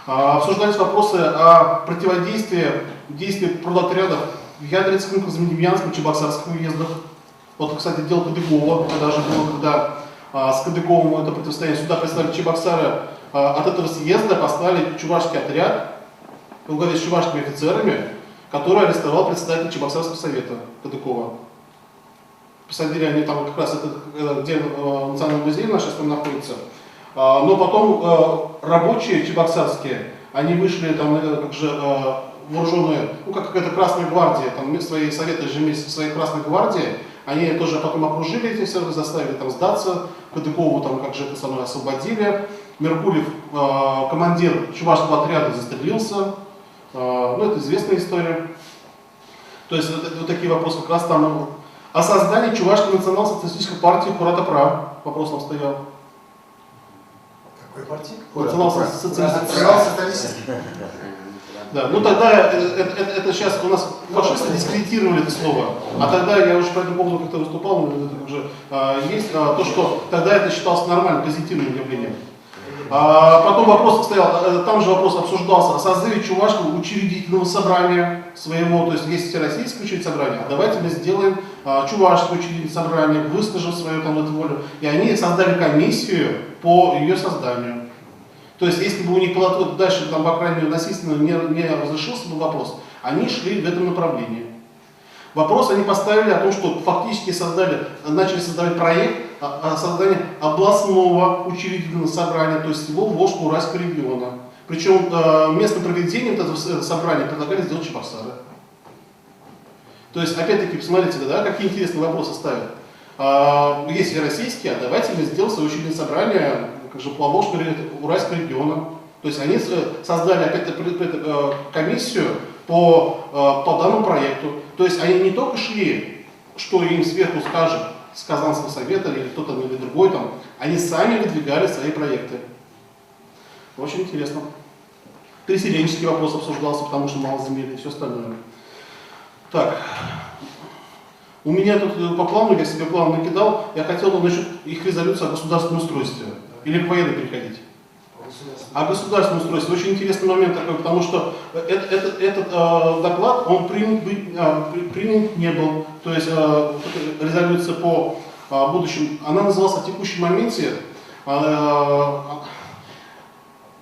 Обсуждались вопросы о противодействии действий продотрядов в Ядринском, Козьмодемьянском, Чебоксарском уездах. Вот, кстати, дело Кадыкова, когда же было, когда с Кадыковым это противостояние, сюда представили Чебоксары, от этого съезда послали чувашский отряд, в главе с чувашскими офицерами, который арестовал председателя Чебоксарского совета Кадыкова. Посадили они там как раз, это, где Национальный музей наш там находится. Но потом рабочие чебоксарские, они вышли там как же вооруженные, ну как какая-то Красная гвардия, там свои советы же вместе со своей Красной гвардией, они тоже потом окружили эти все, заставили там сдаться, Кадыкову там как же это самое освободили, Меркулев, командир чувашского отряда, застрелился, ну это известная история. То есть вот такие вопросы как раз там о создании Чувашской национал-социалистической партии Курата-Пра, вопрос там стоял. Какой партии? Национал-социалистический. Да, ну тогда это сейчас у нас фашисты дискредитировали это слово, а тогда я уже по этому поводу как-то выступал, но это уже есть то, что тогда это считалось нормальным, позитивным явлением. Потом вопрос стоял, там же вопрос обсуждался о созыве Чувашского учредительного собрания своего, то есть есть всероссийское учредительное собрание, а давайте мы сделаем Чувашское учредительное собрание, выскажем свою там эту волю, и они создали комиссию по ее созданию. То есть если бы у них было дальше, там, по крайней мере, насильственно не разрешился бы вопрос, они шли в этом направлении. Вопрос они поставили о том, что фактически начали создавать проект о создании областного учредительного собрания, то есть всего Волжско-Уральского региона. Причем местом проведения этого собрания предлагали сделать Чебоксары. То есть, опять-таки, посмотрите, да, какие интересные вопросы ставят. Есть и российские, а давайте мы сделаем свое учредительное собрание как же, по Волжско-Уральского региона. То есть они создали опять комиссию по данному проекту. То есть они не только шли, что им сверху скажет с Казанского совета или кто-то или другой там, они сами выдвигали свои проекты. Очень интересно. Переселенческий вопрос обсуждался, потому что мало земель и все остальное. Так. У меня тут по плану, я себе план накидал, я хотел насчет их резолюции о государственном устройстве. Или к военной переходить. О государственном устройстве. Очень интересный момент такой, потому что этот доклад, он принят не был. То есть резолюция по будущему, она называлась о текущем моменте.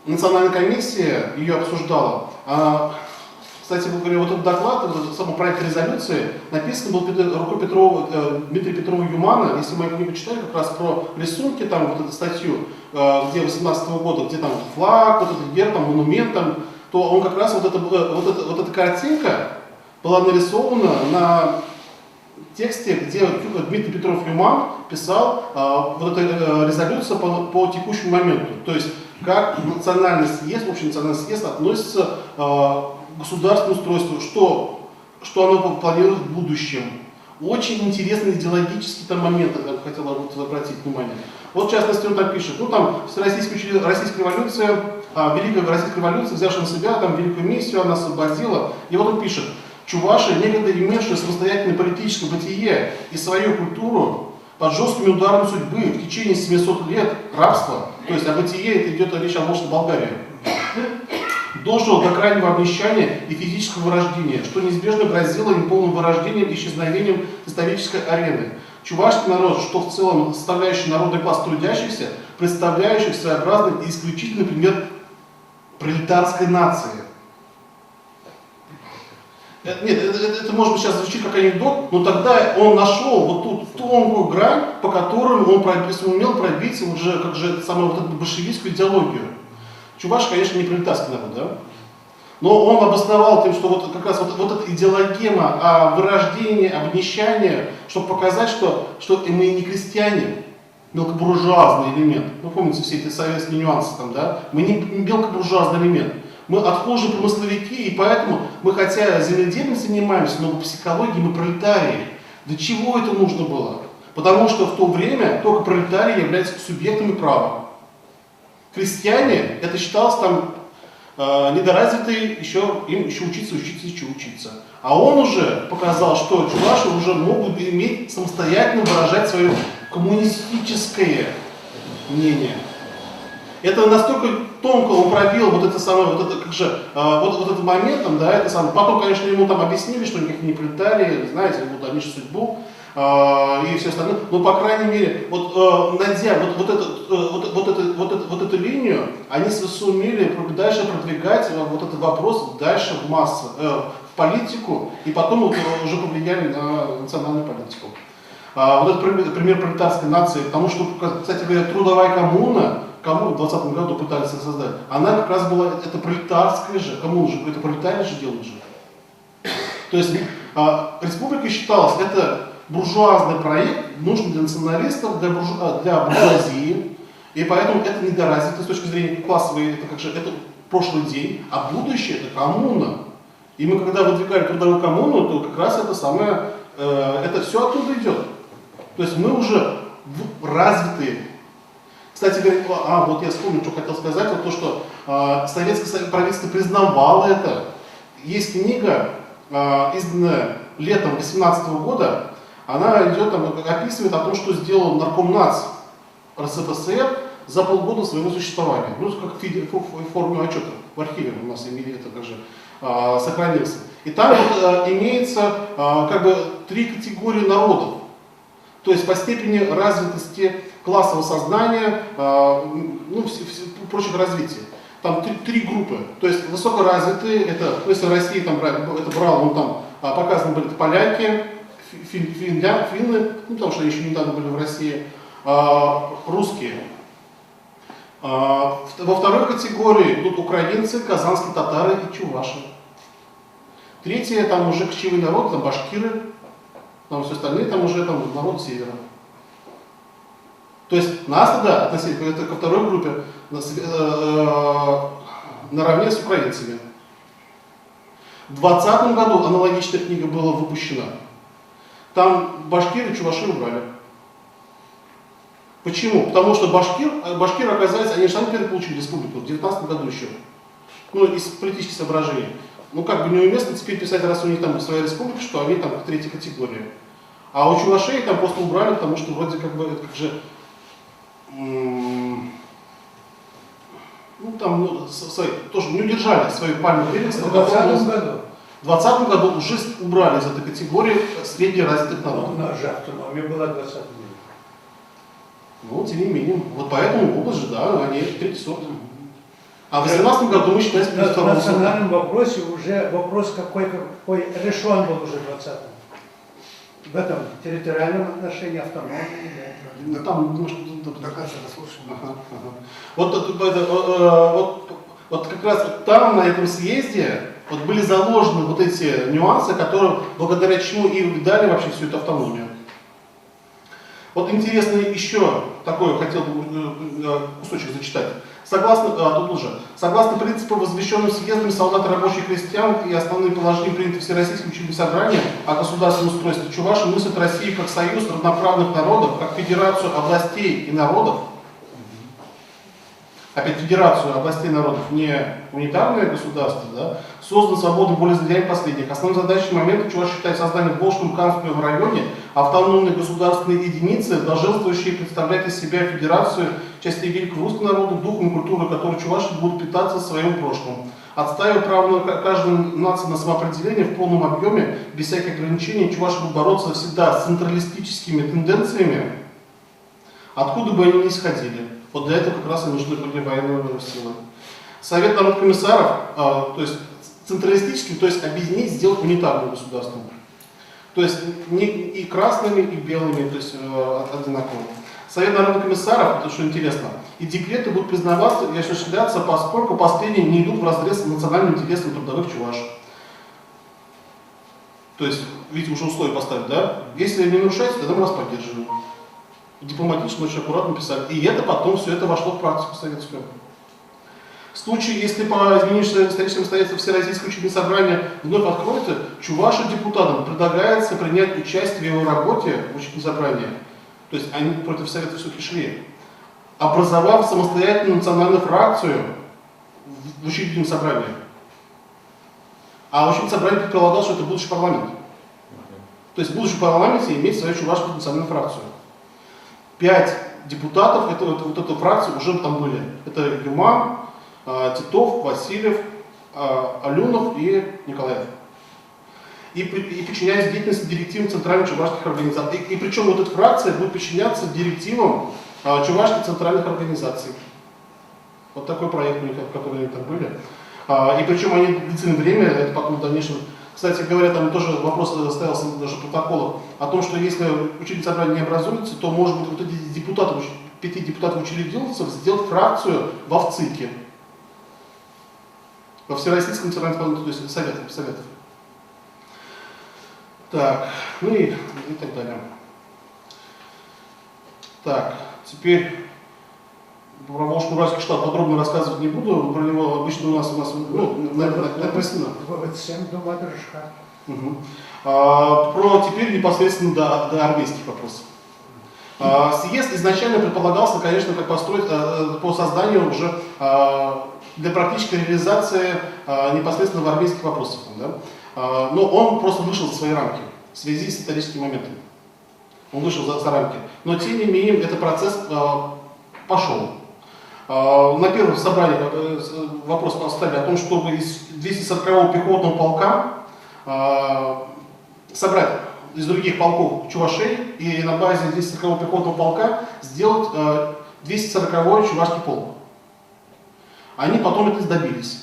Национальная комиссия ее обсуждала. Кстати говоря, вот этот доклад, сам проект резолюции, написан был рукой Дмитрия Петрова Юмана. Если мы книгу читали как раз про рисунки, там вот эту статью, где 18-го года, где там флаг, вот этот герб, там, монумент, там, то он как раз вот эта картинка была нарисована на тексте, где Дмитрий Петров Юман писал вот эту резолюцию по текущему моменту. То есть как национальный съезд, общенациональный съезд относится к государственному устройству, что оно планирует в будущем. Очень интересный идеологический там момент, я бы хотел обратить внимание. Вот в частности он там пишет, ну там Российская революция, Великая Российская революция, взявшая на себя там великую миссию, она освободила. И вот он пишет, чуваши, некогда имевшие самостоятельное политическое бытие и свою культуру, под жесткими ударами судьбы в течение 700 лет рабства, то есть о бытие, это идет речь о Волжской Болгарии, дожил до крайнего обнищания и физического вырождения, что неизбежно грозило им полным вырождением и исчезновением исторической арены. Чувашский народ, что в целом составляющий народный класс трудящихся, представляющий своеобразный и исключительный пример пролетарской нации. Нет, это может быть сейчас звучит как анекдот, но тогда он нашел вот ту тонкую грань, по которой он сумел пробить уже как же самую вот эту большевистскую идеологию. Чуваши, конечно, не пролетарский народ, да? Но он обосновал тем, что вот как раз вот эта идеологема о вырождении, обнищании, чтобы показать, что мы не крестьяне, мелкобуржуазный элемент. Вы помните все эти советские нюансы там, да? Мы не мелкобуржуазный элемент. Мы отхожие промысловики, и поэтому мы, хотя земледелием занимаемся, но по психологии мы пролетарии. Для чего это нужно было? Потому что в то время только пролетарии являются субъектами права. Крестьяне, это считалось там недоразвитые, им еще учиться. А он уже показал, что чуваши уже могут иметь самостоятельно выражать свое коммунистическое мнение. Это настолько тонко он пробил вот это самое, вот этот момент, там, да, это самое. Потом, конечно, ему там объяснили, что никакие не пролетарии, знаете, вот дальнейшую судьбу и все остальное. Но, по крайней мере, найдя вот эту линию, они сумели дальше продвигать вот этот вопрос дальше в массы, в политику, и потом уже повлияли на национальную политику. Вот это пример пролетарской нации, потому что, кстати говоря, трудовая коммуна, кому в 2020 году пытались создать, она как раз была, это пролетарская же, коммуна же, это пролетарии же делали же. То есть республика считалась, это буржуазный проект, нужный для националистов, для буржуазии, и поэтому это недоразвито с точки зрения классовой, это прошлый день, а будущее это коммуна. И мы когда выдвигали трудовую коммуну, то как раз это самое, это все оттуда идет. То есть мы уже развитые. Кстати говоря, вот я вспомнил, что хотел сказать, вот то, что советское правительство признавало это. Есть книга, изданная летом 2018 года, она идет, там, описывает о том, что сделал Наркомнац РСФСР за полгода своего существования. Ну, как в форме отчета, в архиве у нас это также сохранился. И там вот, имеется как бы 3 категории народов. То есть по степени развитости классового сознания, прочих развития. Там 3 группы. То есть высокоразвитые, это, если в России там, это брал, он там показаны были поляки, финны, потому что они еще недавно были в России, русские. Во второй категории идут украинцы, казанские татары и чуваши. Третье, там уже кочевой народ, там башкиры, там все остальные, там уже там, народ севера. То есть нас тогда относили ко второй группе наравне с украинцами. В 2020 году аналогичная книга была выпущена. Там башкиры и чуваши убрали. Почему? Потому что башкиры, оказались, они же сами переполучили республику в 2019 году еще. Ну, из политических соображений. Ну, как бы неуместно теперь писать, раз у них там своя республика, что они там в 3-й категории. А у чувашей там просто убрали, потому что вроде как бы, это как же, тоже не удержали свою пальму первенства. В 2020 году. В 2020 году уже убрали из этой категории среднеразвитых народов. У нас же автономия была в 2020 году. Ну, тем не менее. Вот поэтому область же, да, они 3 сорт. А в 2018 году мы считаем, что в национальном вопросе уже вопрос какой решен был уже в 2020. В этом территориальном отношении автономии. Да. Там, может, до конца дослушаем. Вот как раз там, на этом съезде, вот были заложены вот эти нюансы, которые, благодаря чему и дали вообще всю эту автономию. Вот интересно еще такое, хотел бы кусочек зачитать. Согласно принципу, возвещенным съездами солдат, рабочих, крестьян и основным положениям, принятым Всероссийским учебным собранием о государственном устройстве, чуваши мыслят Россию как союз равноправных народов, как федерацию областей и народов. Опять федерацию областей и народов, не унитарное государство, да, создан свободным волеизъявлением последних. Основной задачей момента чуваши считают создание в Волжском Камском районе автономной государственной единицы, долженствующей представлять из себя федерацию частей великого русского народа, духом и культурой которой чуваши будут питаться своим прошлым. Отстаивая право каждой нации на самоопределение в полном объеме, без всяких ограничений, чуваши будут бороться всегда с централистическими тенденциями, откуда бы они ни исходили. Вот для этого как раз и нужны были военные силы. Совет народных комиссаров, то есть централистическим, то есть объединить, сделать унитарным государством. То есть не и красными, и белыми, то есть одинаковыми. Совет народных комиссаров, это что интересно, и декреты будут признаваться и осуществляться, поскольку последние не идут вразрез с национальным интересом трудовых чуваш. То есть, видите, уже условия поставили, да? Если не нарушается, тогда мы вас поддерживаем. Дипломатично, очень аккуратно писали. И это потом, все это вошло в практику советскую. В случае, если по изменившимся историческим обстоятельствам Всероссийское учредительное собрание вновь откроется, чуваши депутатам предлагается принять участие в его работе в учредительном собрании. То есть они против Совета все-таки шли. Образовав самостоятельную национальную фракцию в учредительном собрании. А учредительное собрание предполагало, что это будущий парламент. То есть в будущем парламенте иметь свою чувашскую национальную фракцию. 5 депутатов, вот эту фракцию уже там были. Это Юман, Титов, Васильев, Алюнов и Николаев. И подчиняясь деятельности директивам центральных чувашских организаций. И причем вот эта фракция будет подчиняться директивам чувашских центральных организаций. Вот такой проект у них, который они там были. И причем они длительное время, это потом в дальнейшем, кстати говоря, там тоже вопрос ставился даже в протоколах, о том, что если учредительное собрание не образуется, то может быть вот эти депутаты, 5 депутатов учредительцев сделать фракцию в ВЦИКе. Во Всероссийском национальном, то есть советов. Так, ну и так далее. Так, теперь про Волжско-Уральский штат подробно рассказывать не буду, про него обычно у нас написано. Всем дома Дрожка. Про теперь непосредственно до армейских вопросов. Съезд изначально предполагался, конечно, как построить по созданию уже для практической реализации непосредственно в армейских вопросах. Да? Но он просто вышел за свои рамки в связи с историческими моментами. Он вышел за рамки. Но тем не менее, этот процесс пошел. На первом собрании вопрос поставили о том, чтобы из 240-го пехотного полка собрать из других полков чувашей и на базе 240-го пехотного полка сделать 240-й чувашский полк. Они потом это добились.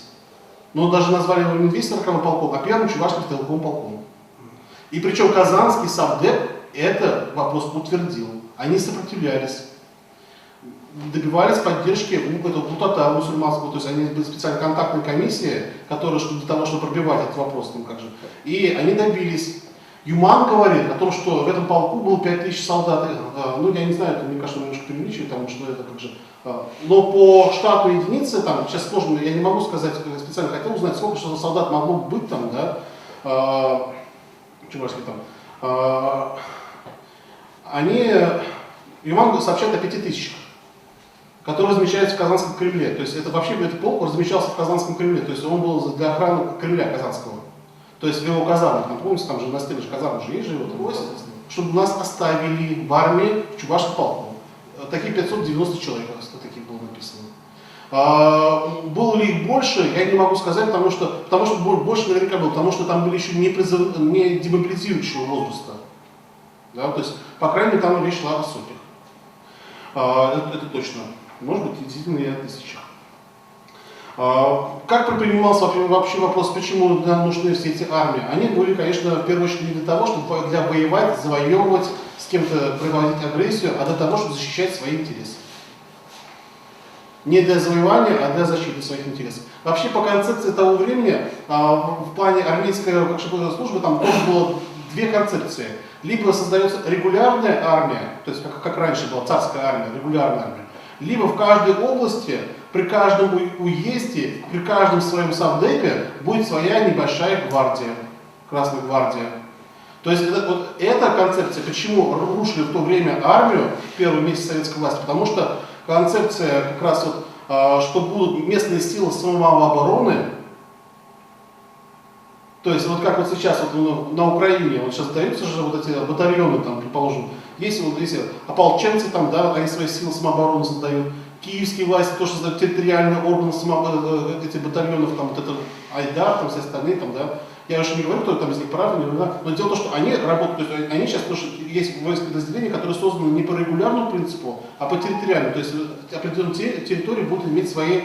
Но даже назвали его не 240-м полком, а первым чувашским стрелковым полком. И причем Казанский совдеп этот вопрос утвердил. Они сопротивлялись. Добивались поддержки у этого Бутата мусульманского, то есть они были специальной контактной комиссии, которая для того, чтобы пробивать этот вопрос, там, как же. И они добились. Юман говорит о том, что в этом полку было 5000 солдат. Ну, я не знаю, это, мне кажется, немножко преувеличивает, потому что это как же. Но по штатной единице, там, сейчас сложно, я не могу сказать, специально хотел узнать, сколько что солдат могло быть там, да, чувашские там. Юман сообщает о 5000. Который размещается в Казанском Кремле. То есть это вообще этот полк размещался в Казанском Кремле. То есть он был для охраны Кремля Казанского. То есть в его казармах. Там, помните, там же на стене казармы же есть же его такое, чтобы нас оставили в армии в чувашском полку. Такие 590 человек, таких было написано. Было ли их больше, я не могу сказать, потому что больше наверняка было, потому что там были еще не демобилизирующего возраста. Да? То есть, по крайней мере, там речь шла о сотнях. Это точно. Может быть, действительно и о 1000. Как предпринимался вообще вопрос, почему нам нужны все эти армии? Они были, конечно, в первую очередь не для того, чтобы для воевать, завоевывать, с кем-то проводить агрессию, а для того, чтобы защищать свои интересы. Не для завоевания, а для защиты своих интересов. Вообще, по концепции того времени, в плане армейской службы, там тоже было 2 концепции. Либо создается регулярная армия, то есть как раньше была царская армия, регулярная армия, либо в каждой области, при каждом уезде, при каждом своем совдепе будет своя небольшая гвардия, Красная гвардия. То есть эта концепция, почему рушили в то время армию в первые месяцы советской власти, потому что концепция как раз что будут местные силы самообороны. То есть вот как вот сейчас вот на Украине, вот сейчас даются же вот эти батальоны, там, предположим, есть ополченцы там, да, они свои силы самообороны создают, киевские власти тоже создают территориальные органы этих батальонов, там вот это Айдар, там все остальные, там, да. Я уже не говорю, кто там из них прав, но дело в том, что они работают, то есть они сейчас тоже есть воинские подразделения, которые созданы не по регулярному принципу, а по территориальному. То есть определенные территории будут иметь свои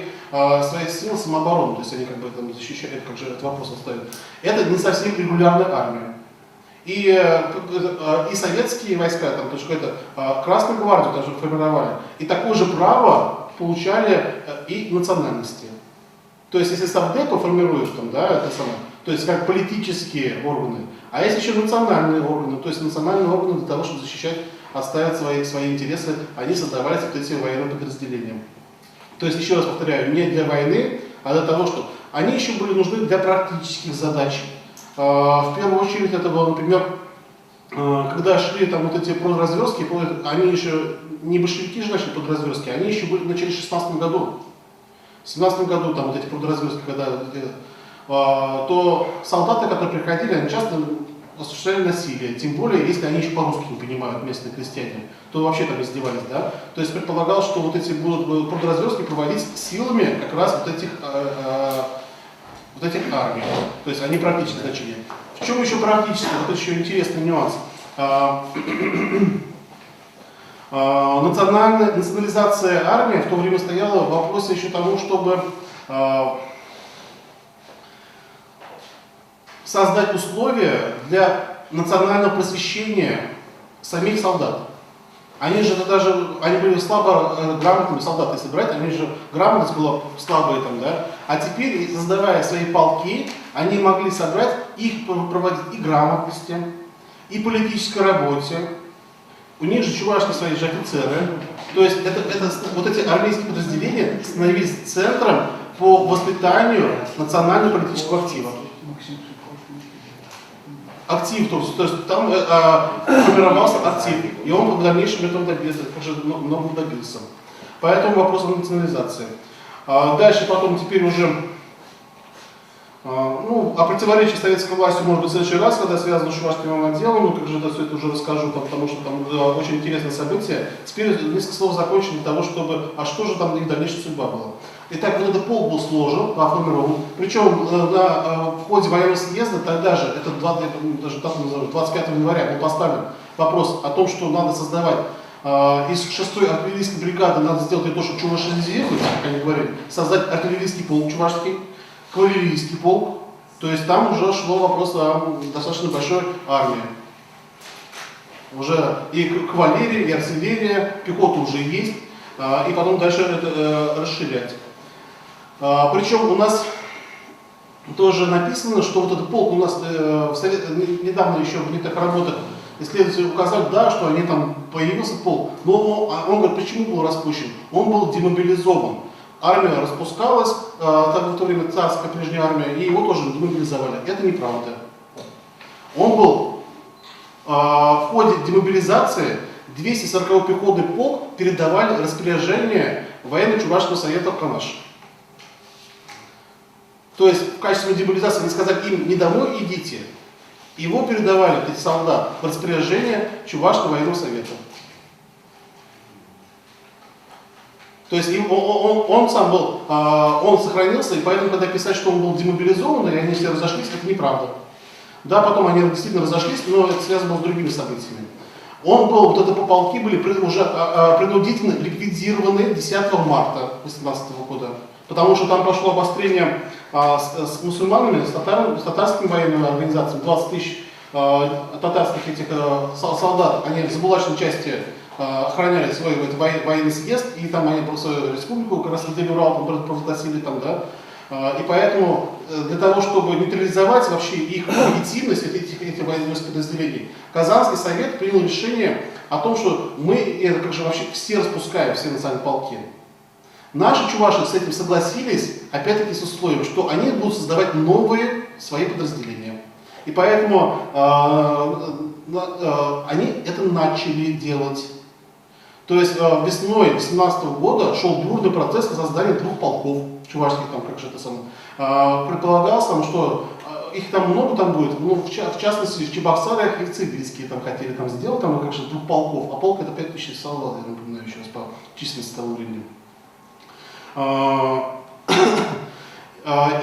силы самообороны, то есть они как бы там защищают, как же этот вопрос ставят. Это не совсем регулярная армия. И советские войска, там, то есть это Красную гвардию даже формировали, и такое же право получали и национальности. То есть если Совдепа формируют, там, да, это самое, то есть как политические органы, а есть еще национальные органы, то есть национальные органы для того, чтобы защищать, отставить свои интересы, они создавались вот эти военные подразделения. То есть, еще раз повторяю, не для войны, а для того, что они еще были нужны для практических задач. В первую очередь это было, например, когда шли там вот эти продразверстки, они еще, не большевики же начали продразверстки, они еще были, начали в 16 году. В 17 году там вот эти продразверстки, когда, то солдаты, которые приходили, они часто осуществляли насилие, тем более, если они еще по-русски не понимают, местные крестьяне, то вообще там издевались, да. То есть предполагалось, что вот эти будут продразверстки проводить силами как раз вот этих армий. То есть они практически значения. В чем еще практически? Вот еще интересный нюанс. Национализация армии в то время стояла в вопросе еще тому, чтобы создать условия для национального просвещения самих солдат. Они же они были слабо грамотными солдаты, если брать, они же грамотность была слабая там, да. А теперь, создавая свои полки, они могли собрать их, проводить и грамотности, и политической работе. У них же чувашки свои же офицеры. То есть вот эти армейские подразделения становились центром по воспитанию национально-политического актива. Актив, то есть там формировался актив, и он в дальнейшем этого добился, уже много добился. Поэтому вопрос о национализации. Дальше потом теперь уже о противоречии советской власти, может быть, в следующий раз, когда связано с Чувашским отделом, но как же это все это уже расскажу, потому что там очень интересное событие. Теперь несколько слов закончим для того, чтобы, что же там их дальнейшая судьба была. Итак, вот этот полк был сложен, оформирован, причем в ходе военного съезда тогда же, это 25 января, был поставлен вопрос о том, что надо создавать из 6-й артиллерийской бригады, надо сделать то, что чувашизировать, как они говорили, создать артиллерийский полк чувашский, кавалерийский полк, то есть там уже шло вопрос о достаточно большой армии. Уже и кавалерия, и артиллерия, пехота уже есть, и потом дальше это расширять. Причем у нас тоже написано, что вот этот полк у нас недавно еще в некоторых работах исследователи указали, да, что они там появился полк, но он говорит, почему был распущен? Он был демобилизован. Армия распускалась, так в то время царская прежняя армия, и его тоже демобилизовали. Это неправда. Он был в ходе демобилизации 240-й пехотный полк передавали распоряжение военно-чувашского совета в Канаш. То есть в качестве демобилизации они сказали им не домой идите, его передавали, эти солдаты, в распоряжение Чувашского военного совета. То есть он сам был, он сохранился, и поэтому, когда писать, что он был демобилизован, и они все разошлись, это неправда. Да, потом они действительно разошлись, но это связано было с другими событиями. Он был, вот это полки были уже принудительно ликвидированы 10 марта 2018 года. Потому что там пошло обострение с мусульманами, с татарскими военными организациями. 20 тысяч татарских этих солдат, они в забулачной части охраняли свой военный съезд, и там они свою республику, как раз отдельный Урал, провозгласили там, да. И поэтому для того, чтобы нейтрализовать вообще их легитимность, этих военных подразделений, Казанский совет принял решение о том, что мы это как же вообще все распускаем, все национальные полки. Наши чуваши с этим согласились, опять-таки с условием, что они будут создавать новые свои подразделения. И поэтому они это начали делать. То есть весной 2018 года шел бурный процесс создания 2 полков чувашских, там, как же это самое. Предполагалось, там, что их там много там будет, ну, в частности в Чебоксарах и в Цивильске там хотели там сделать, там, как же 2 полков, а полк это 5000 солдат, я напоминаю еще раз по численности того времени.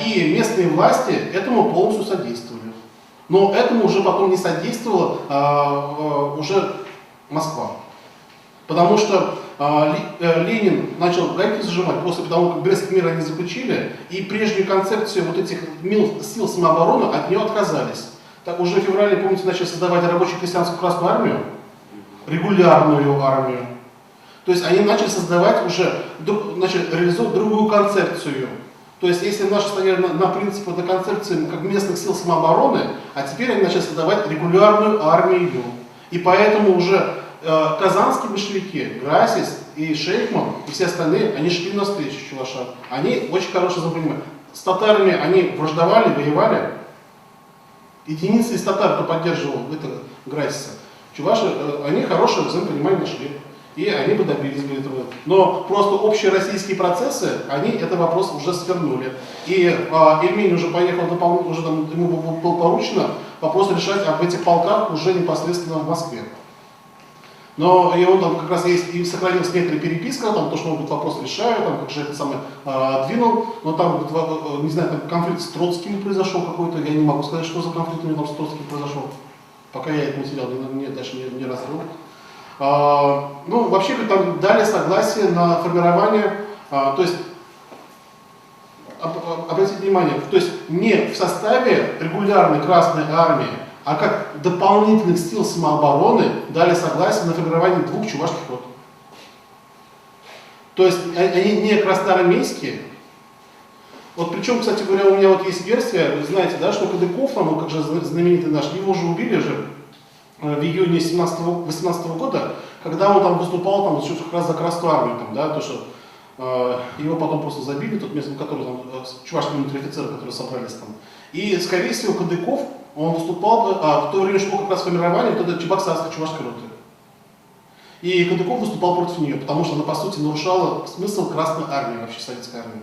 И местные власти этому полностью содействовали. Но этому уже потом не содействовала уже Москва. Потому что Ленин начал гайки зажимать после того, как Брестский мир они заключили, и прежнюю концепцию вот этих сил самообороны от нее отказались. Так уже в феврале, помните, начали создавать рабочую крестьянскую Красную армию, регулярную армию. То есть они начали создавать уже, начали реализовывать другую концепцию. То есть если наши стояли на принципе этой концепции как местных сил самообороны, а теперь они начали создавать регулярную армию. И поэтому уже казанские большевики, Грасис и Шейхман и все остальные, они шли навстречу чувашам. Они очень хорошо понимали. С татарами они враждовали, воевали. Единицы из татар, кто поддерживал это Грасиса, чуваши, они хорошее взаимопонимание нашли. И они бы добились бы этого. Но просто общие российские процессы, они этот вопрос уже свернули. И Ильмень уже поехал, уже там, ему было поручено вопрос решать об этих полках уже непосредственно в Москве. Но и он там как раз есть, и сохранилась некоторая переписка, там, то, что он этот вопрос решает, там, как же это самое двинул, но там, не знаю, там конфликт с Троцким произошел какой-то, я не могу сказать, что за конфликт у него там с Троцким произошел, пока я этот материал дальше не раскрыл. Ну, вообще, там дали согласие на формирование, то есть, обратите внимание, то есть не в составе регулярной Красной армии, а как дополнительных сил самообороны дали согласие на формирование 2 чувашских рот. То есть они не красноармейские. Вот причем, кстати говоря, у меня вот есть версия, вы знаете, да, что Кадыков, он как же знаменитый наш, его же убили же в июне 18 года, когда он там выступал там, как раз за Красную армию, там, да, то, что его потом просто забили, тот место, который там, чувашские унтер-офицеры, которые собрались там. И, скорее всего, Кадыков, он выступал, в то время шло как раз формирование вот этой чебоксарской чувашской роты. И Кадыков выступал против нее, потому что она, по сути, нарушала смысл Красной армии, вообще советской армии.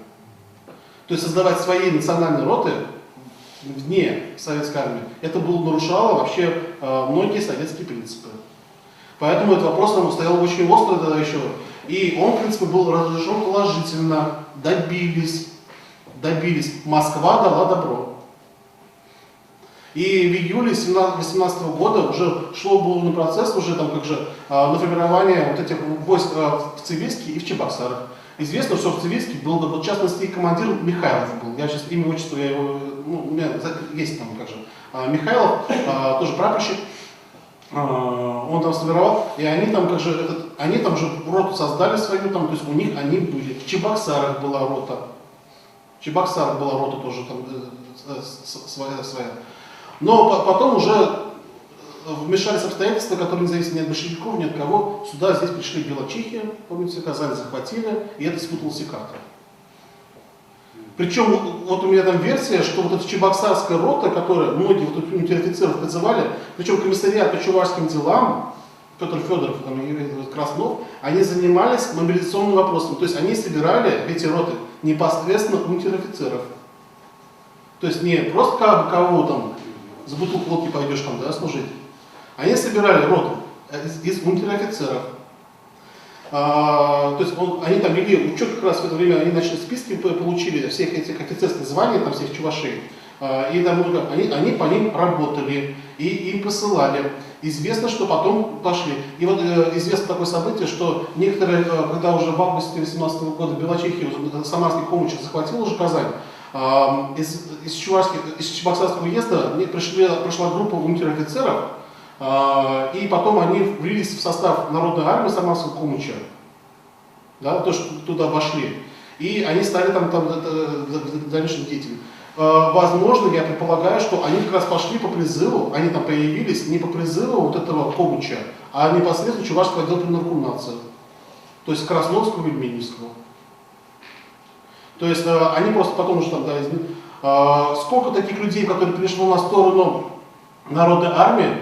То есть создавать свои национальные роты вне советской армии, это нарушало вообще многие советские принципы. Поэтому этот вопрос нам стоял очень остро тогда еще. И он, в принципе, был разрешен положительно, добились. Москва дала добро. И в июле 2018 года уже был на процесс уже там как же на формирование вот этих войск в Цивильске и в Чебоксарах. Известно, что в Цивильске был, в частности, командир Михайлов был. Я сейчас имя, отчество, я его, ну, у меня есть там как же. Михайлов, тоже прапорщик, он там сформировал, и они там как же, они там же роту создали свою, там, то есть у них они были. В Чебоксарах была рота. В Чебоксарах была рота тоже там своя. Но потом уже вмешались обстоятельства, которые не зависят ни от большевиков, ни от кого. Сюда, здесь пришли Белочехия, помните, Казань захватили, и это спуталась и карта. Причем вот у меня там версия, что вот эта чебоксарская рота, которая многие вот унтер-офицеров призывали, причем комиссариат по чувашским делам, Петр Федоров и Краснов, они занимались мобилизационным вопросом. То есть они собирали эти роты непосредственно унтер-офицеров. То есть не просто кого там за бутылку водки пойдешь там, да, служить. Они собирали роту из унтер-офицеров. То есть они там вели учет, как раз в это время они начали списки, получили всех этих офицерских званий, там всех чувашей. И там, они по ним работали, и им посылали. Известно, что потом пошли. И вот известно такое событие, что некоторые, когда уже в августе 2018 года Белочехия, Самарский Комыч захватил уже Казань, из Чебоксарского уезда пришла группа унтер-офицеров, и потом они влились в состав Народной армии Самарского Комыча, да, то, что туда вошли, и они стали там дальнейшим деятелями. Возможно, я предполагаю, что они как раз пошли по призыву, они там появились не по призыву вот этого Комыча, а непосредственно Чувашского отдела при наркомнации, то есть Красновского и Ильменевского. То есть они просто потом уже там, да, сколько таких людей, которые перешли на сторону Народной армии,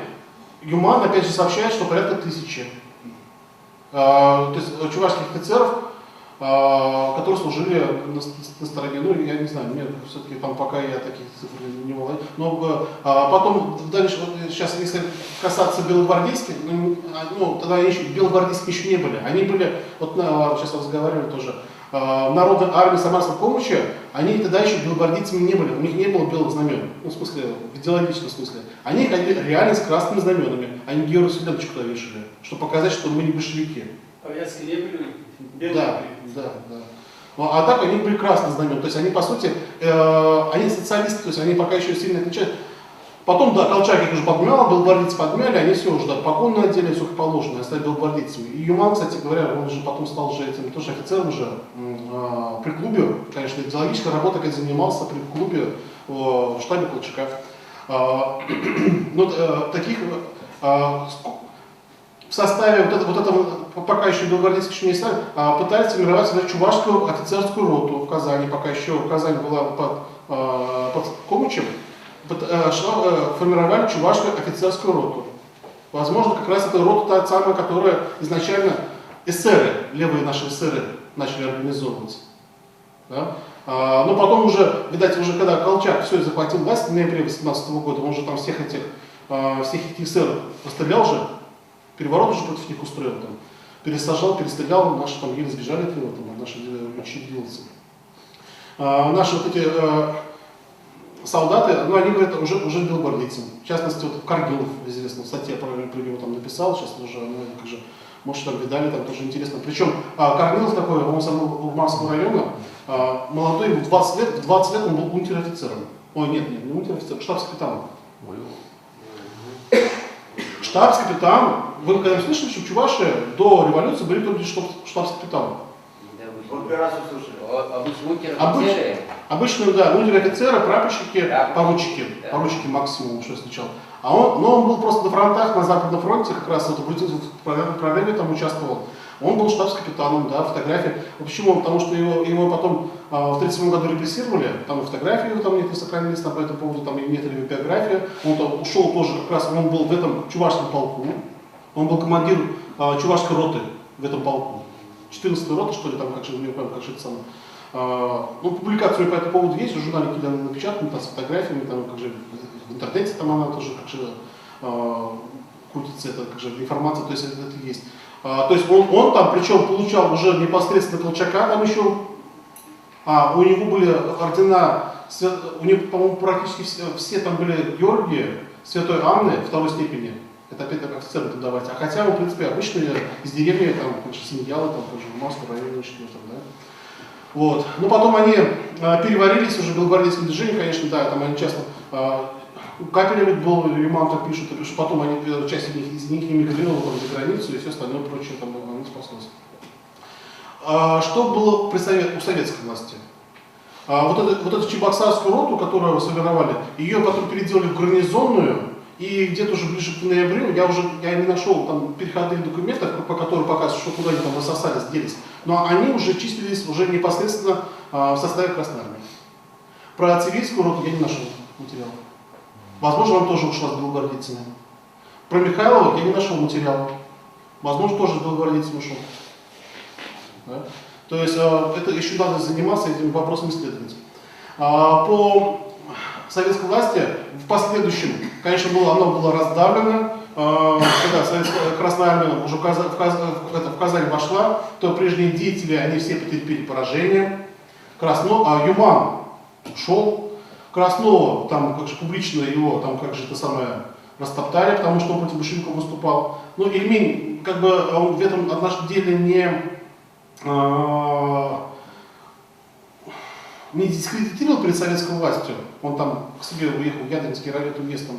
Юман опять же сообщает, что порядка 1000. То есть чувашских офицеров, которые служили на стороне, ну я не знаю, мне все-таки там пока я таких цифр не владею, но потом в дальнейшем, сейчас если касаться белогвардейских, ну тогда белогвардейские еще не были, они были, вот сейчас разговаривали тоже, народной армии Самарского Комуча, они тогда еще белогвардейцами не были, у них не было белых знамен, ну, в смысле, в идеологическом смысле. Они ходили реально с красными знаменами, они георгиевскую ленточку туда вешали, чтобы показать, что мы не большевики. Повязки не были? Да, да, да. Ну, а так они были красные знамена, то есть они, по сути, они социалисты, то есть они пока еще сильно отличаются. Потом, да, Колчак их уже подмял, белогвардейцы подмяли, они все уже, да, погонное отделение, все как положено, стали белогвардейцами. И Юман, кстати говоря, он же потом стал уже этим, тоже офицером уже при клубе, конечно, идеологической работой, как занимался при клубе в штабе Колчака. Ну, таких в составе вот этого, пока еще белогвардейцев еще не стали, пытались формировать чувашскую офицерскую роту в Казани, пока еще Казань была под Комучем. Формировали чувашскую офицерскую роту. Возможно, как раз эта рота та самая, которая изначально эсеры, левые наши эсеры начали организовывать. Да? Но потом уже, видать, уже когда Колчак все захватил власть в ноябре 18 года, он уже там всех этих эсеров расстрелял же, переворот уже против них устроил, там, пересажал, перестрелял, наши там еле сбежали от него, там, наши учредилцы. Наши вот эти солдаты, ну, они говорят, уже белогвардейцам. В частности, вот Каргилов, известно, в статье про него там написал, сейчас уже, ну, как же, может, там видали, там тоже интересно. Причем Каргилов такой, он сам Урманского района, молодой, в 20 лет он был унтер-офицером. Ой, нет, не унтер-офицером, штабс-капитаном. Штабс-капитан, вы когда слышали, что в Чувашии до революции были только штабс-капитаны? Вот первый раз услышали. Обычно, да, унтер-офицеры, прапорщики, поручики, поручики максимум, что я встречал. Но он был просто на фронтах, на Западном фронте, как раз вот в Грузинском прорыве там участвовал. Он был штабс-капитаном, да, фотографии. Почему? Потому что его потом в 1937 году репрессировали, там и фотографии его там нет, и сохранились по этому поводу, там и нет или биография. Он там ушел тоже, как раз он был в этом чувашском полку, он был командир чувашской роты в этом полку. 14-й роты, что ли, там, как же, не помню, как же это самое. Ну, публикация по этому поводу есть, в журнале Киляна напечатана, там, с фотографиями, там, как же, в интернете там она тоже, как же, крутится, это, как же, информация, то есть это есть. То есть он там, причем, получал уже непосредственно Колчака, там еще, у него были ордена, у него, по-моему, практически все там были Георгии, Святой Анны второй степени. Это опять так офицеры там давать. А хотя, в принципе, обычные из деревни, там, конечно, Семьялы, там, тоже в Москве, районе, там, да. Вот. Но потом они переварились уже в белогвардейском движении, конечно, да, там они часто, Капелевич был, Юман так пишут, что потом они, часть из них эмигрировала там за границу и все остальное прочее там не спаслось. Что было у советской власти? Вот эту Чебоксарскую роту, которую сформировали, ее потом переделали в гарнизонную, и где-то уже ближе к ноябрю я не нашел там переходных документов, по которым показывают, что куда они там рассосались, делись. Но они уже числились уже непосредственно в составе Красной Армии. Про цивильскую роту я не нашел материалов. Возможно, он тоже ушла с белогвардейцами. Про Михайлова я не нашел материалов. Возможно, тоже с белогвардейцами ушел. Да? То есть это еще надо заниматься этим вопросом исследовать. По советской власти в последующем, конечно, оно было раздавлено. Когда Красная Армия уже в Казань вошла, то прежние деятели, они все потерпели поражение. Юман ушел. Краснова, там как же публично его, там как же это самое, растоптали, потому что он против большевиков выступал. Но Ильмень, как бы, он в этом однажды деле не дискредитировал перед советской властью. Он там к себе уехал в Ядринский район, уезд, там,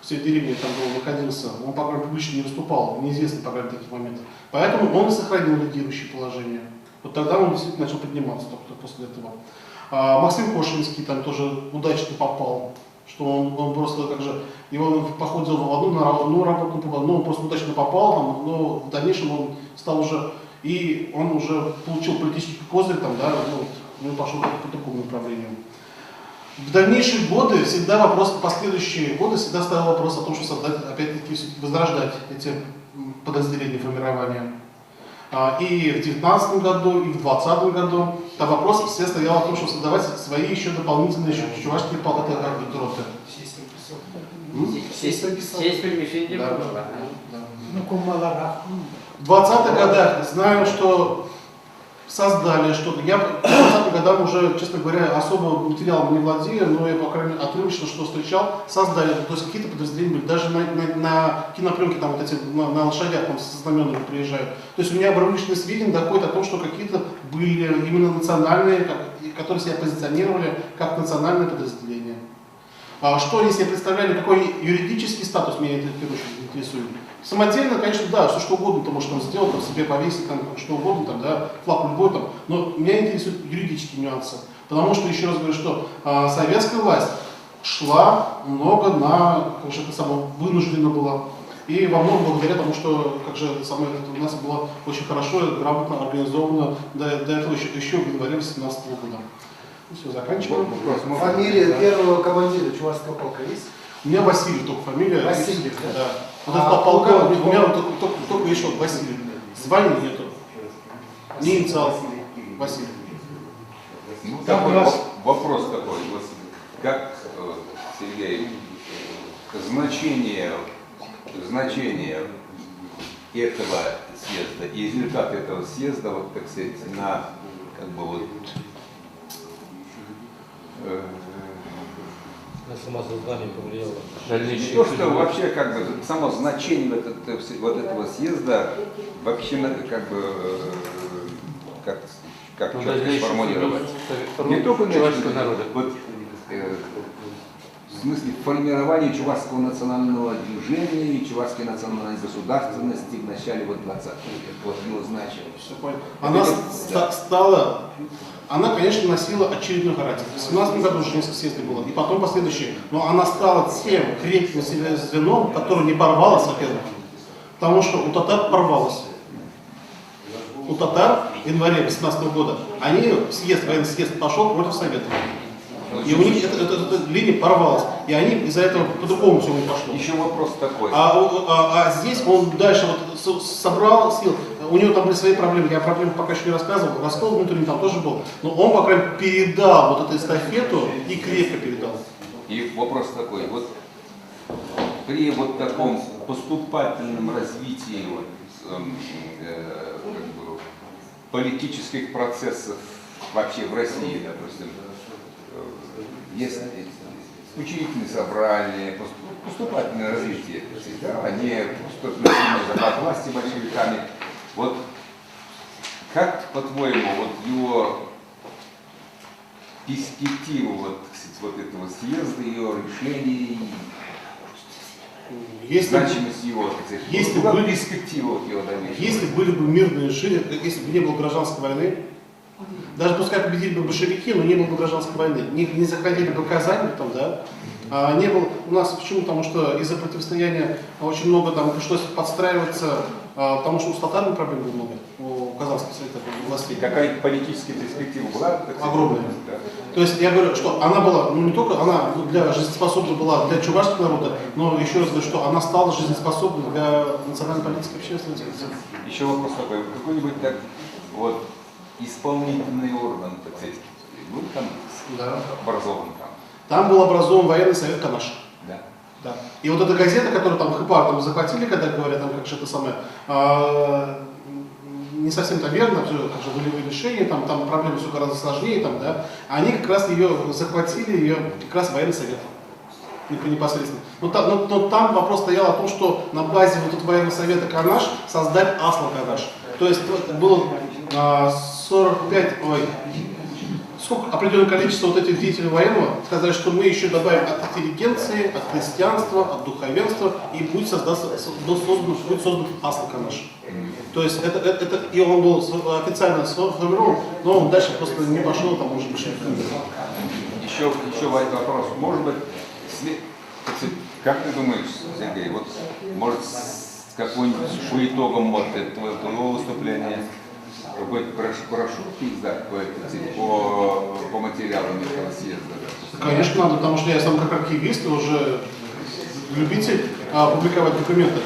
все деревни там находился. Он, по крайней мере, публично не выступал, неизвестно, по крайней мере, таких моментов. Поэтому он и сохранил лидирующее положение. Вот тогда он действительно начал подниматься только после этого. Максим Кошинский там тоже удачно попал, что он просто как же, его походил в одну работу, но он просто удачно попал, там, но в дальнейшем он стал уже, и он уже получил политический козырь, там, да, ну, пошел по другому направлению. В дальнейшие годы всегда вопрос, последующие годы всегда стоял вопрос о том, что создать, опять-таки, возрождать эти подразделения формирования. И в 19 году, и в 20 году там вопрос все стоял о том, чтобы создавать свои еще дополнительные чувашские роты. В 20-х годах знаю, что создали что-то. Я по 20-м годам уже, честно говоря, особо материалом не владею, но я, по крайней мере, отрывочно что встречал, создали, то есть какие-то подразделения были, даже на кинопленке там вот эти, на лошадях там со знаменами приезжают. То есть у меня обрывочные сведения доходят о том, что какие-то были именно национальные, которые себя позиционировали как национальное подразделение. А что они себе представляли, какой юридический статус меня это в первую очередь интересует. Самодельно, конечно, да, все что угодно ты можешь там сделать, там, себе повесить, там, что угодно, там, да, флаг любой там, но меня интересуют юридические нюансы. Потому что, еще раз говорю, что советская власть шла много на, как же это самое, вынуждена была. И во многом благодаря тому, что как же это самое, это у нас было очень хорошо и грамотно организовано до этого еще в январе 2018 года. Ну, все, заканчиваем. Фамилия первого командира Чувашского полка есть? У меня Васильев только фамилия. Васильев, да? Вот это полка, у меня только еще Васильев. Звания нету. Не инициал. Васильев. Ну, Так, такой у нас- вопрос такой, как, Сергей, значение этого съезда и результат этого съезда, вот, так сказать, на, как бы, вот, На самосознание повлияло. не то, что вообще, как бы, само значение вот этого съезда, вообще, как бы, как Ну, четко дальнейший сформулировать. рост Не только чувашского народа. вот, в смысле формирования чувашского национального движения и чувашской национальной государственности в начале вот 20-х лет. Вот его значимость. Она стала, она, конечно, носила очередной характер. В 2017 году уже несколько съездов было, и потом последующие. Но она стала тем крепким звеном, которое не порвалось, во-первых. Потому что у татар порвалось. У татар в январе 2018 года, военный съезд пошел против Советов. И у них эта линия порвалась. И они из-за этого по-другому все не пошло. Еще вопрос такой. А здесь он дальше вот собрал сил. У него там были свои проблемы. Я проблемы пока еще не рассказывал. Раскол внутренний там тоже был. Но он, по крайней мере, передал вот эту эстафету и крепко передал. И вопрос такой. Вот при вот таком поступательном развитии вот, как бы, политических процессов вообще в России, допустим, есть учредительные собрания, поступательное развитие, да, они насильный захват власти большевиками. Вот как, по-твоему, вот его перспективу вот этого съезда, ее решений, значимость его, так сказать, если была бы- перспектива вот его дальнейшего? Если были бы мирные решения, если бы не было гражданской войны, даже пускай победили бы большевики, но не было бы гражданской войны, не заходили бы Казань, там, да, не было у нас, почему? Потому что из-за противостояния очень много там пришлось подстраиваться, потому что у татарных проблем было много, у казахских властей. Какая политическая перспектива была? Так сказать, Огромная. да? То есть я говорю, что она была, ну не только она для жизнеспособна была для чувашского народа, но еще раз говорю, что она стала жизнеспособной для национальной политики общественности. Еще вопрос такой. Какой-нибудь так вот исполнительный орган, так сказать, был там Да. образован там? Там был образован военный совет Канаш. Да. Да. И вот эта газета, которую там Хыпар там захватили, когда говорят, там как же это самое, не совсем там верно, все, как же волевые решения, там проблемы все гораздо сложнее, там, да, они как раз ее захватили, ее как раз военный совет. Непосредственно. Но там вопрос стоял о том, что на базе вот этого военного совета Канаш создать Аслан Канаш. То есть было 45, сколько определенное количество вот этих деятелей военного сказали, что мы еще добавим от интеллигенции, от христианства, от духовенства, и будет создан Аслан Канаш. То есть это и он был официально сформирован, но он дальше просто не пошел, там уже больше. Еще вопрос. Может быть, как ты думаешь, Сергей, вот может с какой-нибудь по итогам вот этого твоего выступления какой-то брошюрки издать по материалам этого съезда? Конечно, надо, потому что я сам как архивист и уже любитель публиковать документы.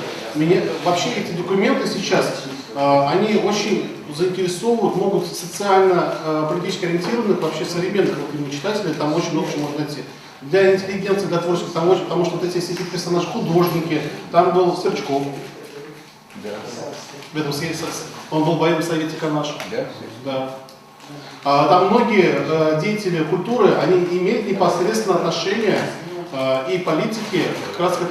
Вообще эти документы сейчас, они очень заинтересовывают, могут социально-политически ориентированных, вообще современных читателей, там очень много чего можно найти. Для интеллигенции, для творчества, потому что вот эти персонажи, художники, там был Сверчков. Да. В этом он был в военном совете Канаша. Да? Да. Там многие деятели культуры, они имеют непосредственное отношение и политики как раз к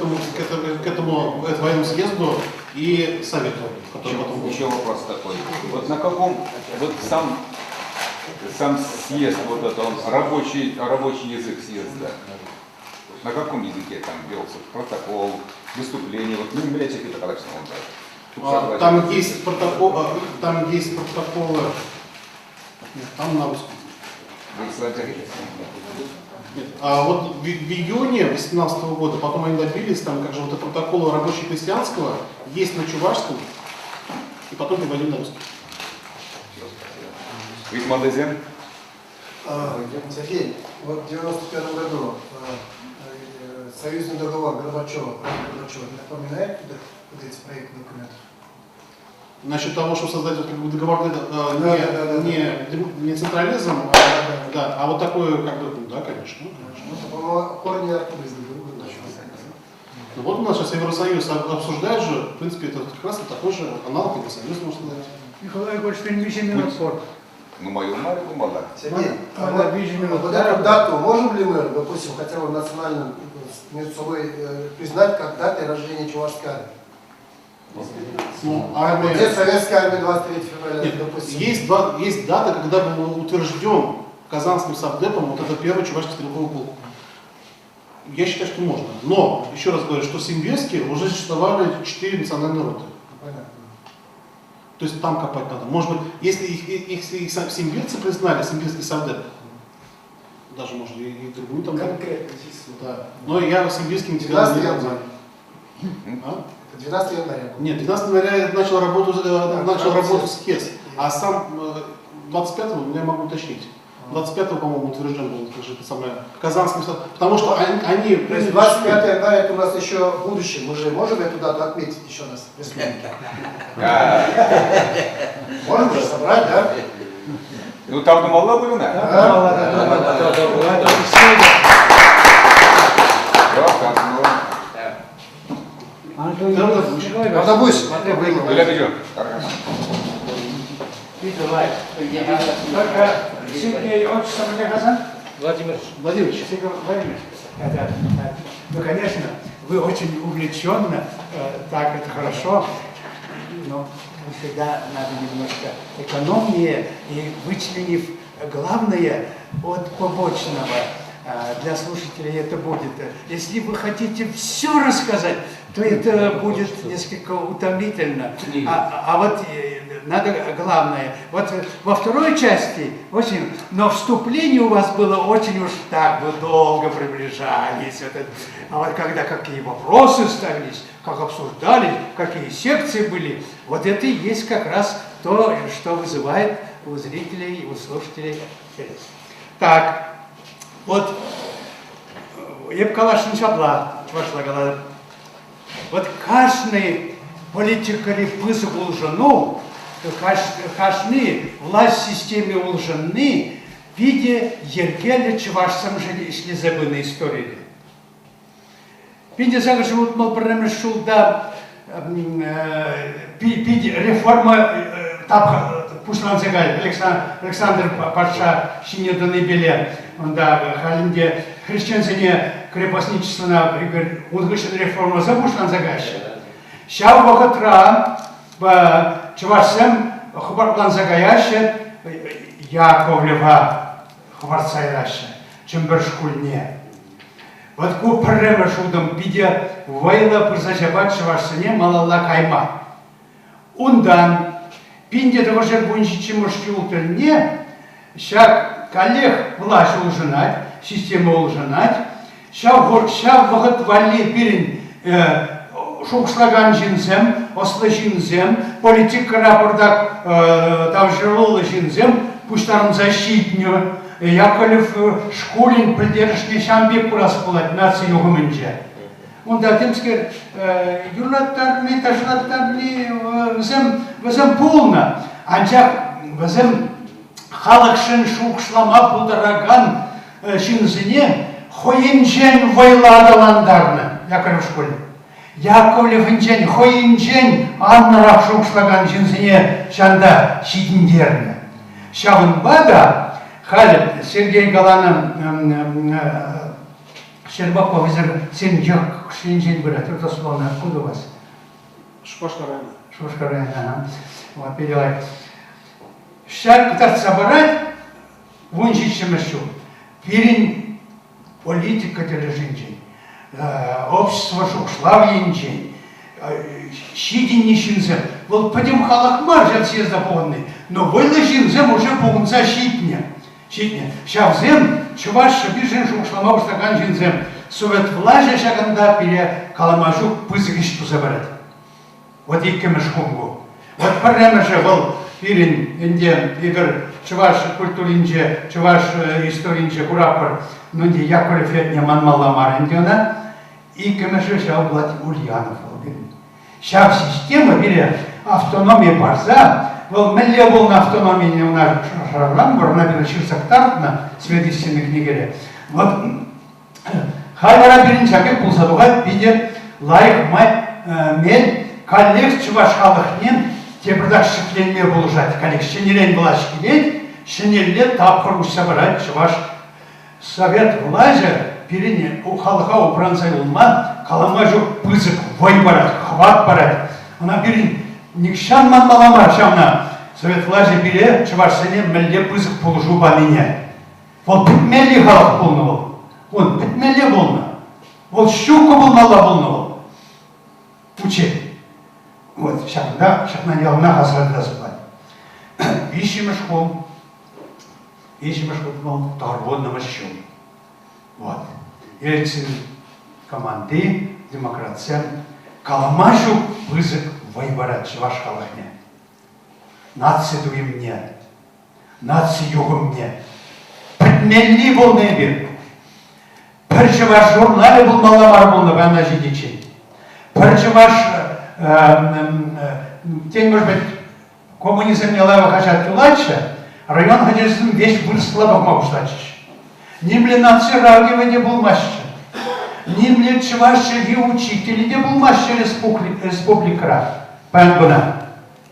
этому военному съезду и совету, который потом был. Еще вопрос такой. Вот на каком, вот сам съезд, вот это он, рабочий язык съезда, на каком языке там велся протокол, выступление, вот ну, мячик это как он там есть протоколы, нет, там на русском. Нет. А вот в июне 2018 года, потом они добились, там как же вот это протоколы рабоче-крестьянского есть на чувашском, и потом переводили на русский. Висмадезен? Сергей, вот в 91 году союзный договор Горбачева, напоминает вот эти проектные документы? Насчет того, что создать вот, как бы, договор не централизм, а вот такое, как бы, да, конечно. Корни откуда из договора? Ну, вот у нас сейчас Евросоюз обсуждает же, в принципе, это как раз такой же аналог Евросоюза, можно сказать. Николай Егорович, что не вижу минут спорт. Ну, мою Марию мало. Сергей, Вот вот эту дату можем ли мы, допустим, хотя бы национальным между собой признать как датой рождения Чувашской армии? Ну, Вот здесь советская армия 23 февраля, Нет, допустим. есть дата, когда был утвержден Казанским совдепом вот это первый чувашский стрелковый полк. Я считаю, что можно. Но, еще раз говорю, что в Симбирске уже существовали 4 национальные роты. Понятно. То есть там копать надо. Может быть, если их симбирцы признали, симбирский совдеп, даже, может, и другую там... Конкретно. Да. Но я в симбирском материале не знаю. 12 января. Нет, 12 января я начал работу с ХЕС, а сам 25-го, я могу уточнить, 25-го, по-моему, утвержден был это самое Казанский суд, потому что они... То есть 25 января это у нас еще будущее, мы же можем эту дату отметить еще раз? Можем же собрать, да? Ну, там мало было, да? Правда, будешь? Только Сергей, отчество мне Казан? Владимир. Владимирович, Сергей Владимирович, ну, конечно, вы очень увлеченно, так это хорошо, но всегда надо немножко экономнее и вычленив главное от побочного. Для слушателей это будет. Если вы хотите все рассказать, то это будет несколько утомительно. А вот надо главное. Вот во второй части очень, но вступление у вас было очень уж так, вы долго приближались. А вот когда какие вопросы ставились, как обсуждались, какие секции были, вот это и есть как раз то, что вызывает у зрителей, у слушателей интерес. Так. Вот Епкалашин Шабла, Чувашлагала. Вот каждый политикари пызывал жену, каждый власть системе улжены, в виде Ергеля Чувашсам шли забыны истории. Пинде загаживают мол промешул да реформа Пушлан Загаль, Александр Паша Шинеданы Беле, он да Халинде христианстве крепостничество на удгышен реформа за Пушлан Загаща. Ща вокатра Чувашсем Хубарплан Загаяща Яковлева Хубарцайраща, Чембершкульне. Вот купрема шудом пидя вайла призачабат Чувашсене малала кайма. Ундан Пинде того же бунчичи мушкиутер не, ща коллег власть улженать, система улженать, ща вогат вали пирин шукслаган жинзем, осла жинзем, политика рапордак тавжировала жинзем, пуштарм защитню, Яковлев Шкулин придержный шамбеку расплать нации югумынча. Он да темскер юрлаттарны, тажлаттарны везем полно, анчак везем халакшен шукшлама пулдараган шинзине хоенжен вайладаландарны, Яковлев Шкулин. Яковлев инжен, хой инжен, аннарак шукшлаган жинсене шанда шидиндерне. Шавынбада, хал Сергей Галаным, Щербаков, сен жак шинжен брат, это словно откуда у вас? Шпашка района. Шушка района, вот переводит. Щак так собрать, вунчичем еще. Перень политика тележинчень, общество шукшлавьинчень, щидиннищензем. Вот пойдем халахмар же все запомны, но выложинзем уже пунца щитня. Щавзем, чуваш шабижен шукшламов стаканчензем. Совет влаже шаганда пере каламажу пызыгишту забрать. Вот и кемешхунгу. Вот парема же был перень инде игр чуваш культуринче, чуваш историнче курапар, ну где Яковлев не манмаламар индиона, и кемеше шавблать Ульянов. Щав система пере автономия барза. Well, мелле был на автономии не у нас Шарламбур, на Белочирцах Тартна, свет истинной книги. Вот, хайвара беринчаке пулсадугат пиде лайк май мель коллег чувашхалыхнен те продаж шипленме булжать. Коллег шенелен была шкилен, шенелле тапхар усабрать чуваш совет влаже перене у халыха у пранцайлма каламажу пызык вой барат, хват барат. Она перен Никшан манмаламар шамна совет влаже бире чувашсене мелле пызык пулжу банине. Вот питмелли халах полного. Вот питмелли полно. Вот щука был мала полного. Учи. Вот шамда шахна не ална хасрада спать. Ищем школ. Ищем школ торводного щу. Вот. Ельцин команды демократия каламажу пызык вайбарат чуваш халахне. Нации дуем мне. Нации югом мне. Предмелли был небе. Перче ваш журнале был маламар был на война жидичи. Перче ваш тень, может быть, коммунизм не лава хотят тулача, район хотел весь был слабо могу стачить. Нимли нации равнива не был маща. Нимли чуваши и учители не был маща республика. Пангуна.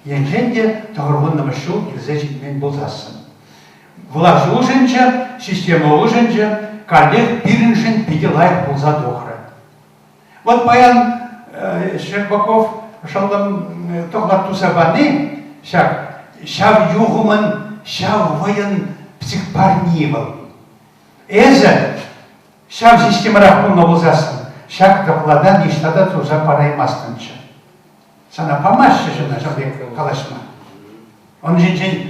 Янженде тагырвонна шул илзечин мен болзасын. Власть ужинча, система ужинча, коллег пириншин пиделайк болза дохра. Вот паян Щербаков шалдам тохлар тусабаны, шав югуман, шав воен психпарнивал. Эзе шав система рахунна болзасын, шак докладан иштада туза параймастынча. Sana помашешь же на человек калашма. Он же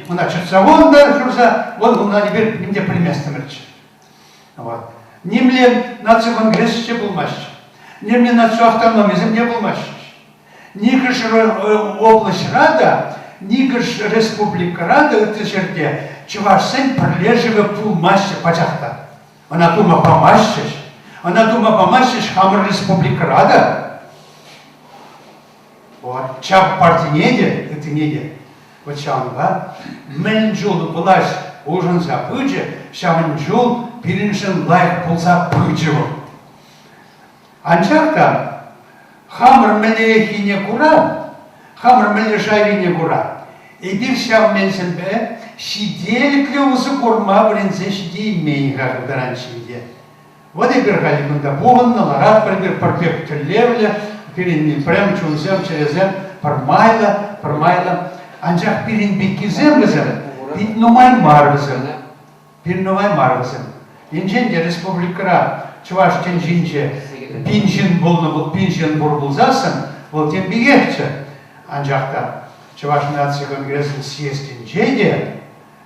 он очутся вон да шурса, вон на теперь где приместно мерч. Вот. Нимле нацию конгресс еще был маш. Нимле нацию автономизм не был маш. Никаш область рада, никаш республика рада это жерде. Чуваш сын пролеживая пул маш пачахта. Она дума помашешь. Она дума помашешь хамр республика рада. Вот, чап партии неде, это неде. Вот чамба, менджул влаш ужин за пыджи, шаманджул переншен лайк пулса пыджеву. Анчахта, хамр мелехи не кура, хамр мелешайри не кура. И бир шам менсенбе, сидели клеузы курма, брензе сиди имей, как в раньше виде. Вот и биргали кунда буган, наларат, прибир парпек телевля, перед прям чунзем черезем пармайла анжак перед бекизем везем пит номай марвезем пит номай марвезем инженде республика чуваш тенжинче пиншин бурбулзасан вот тем бегехче анжакта чуваш нации конгресс съезд инженде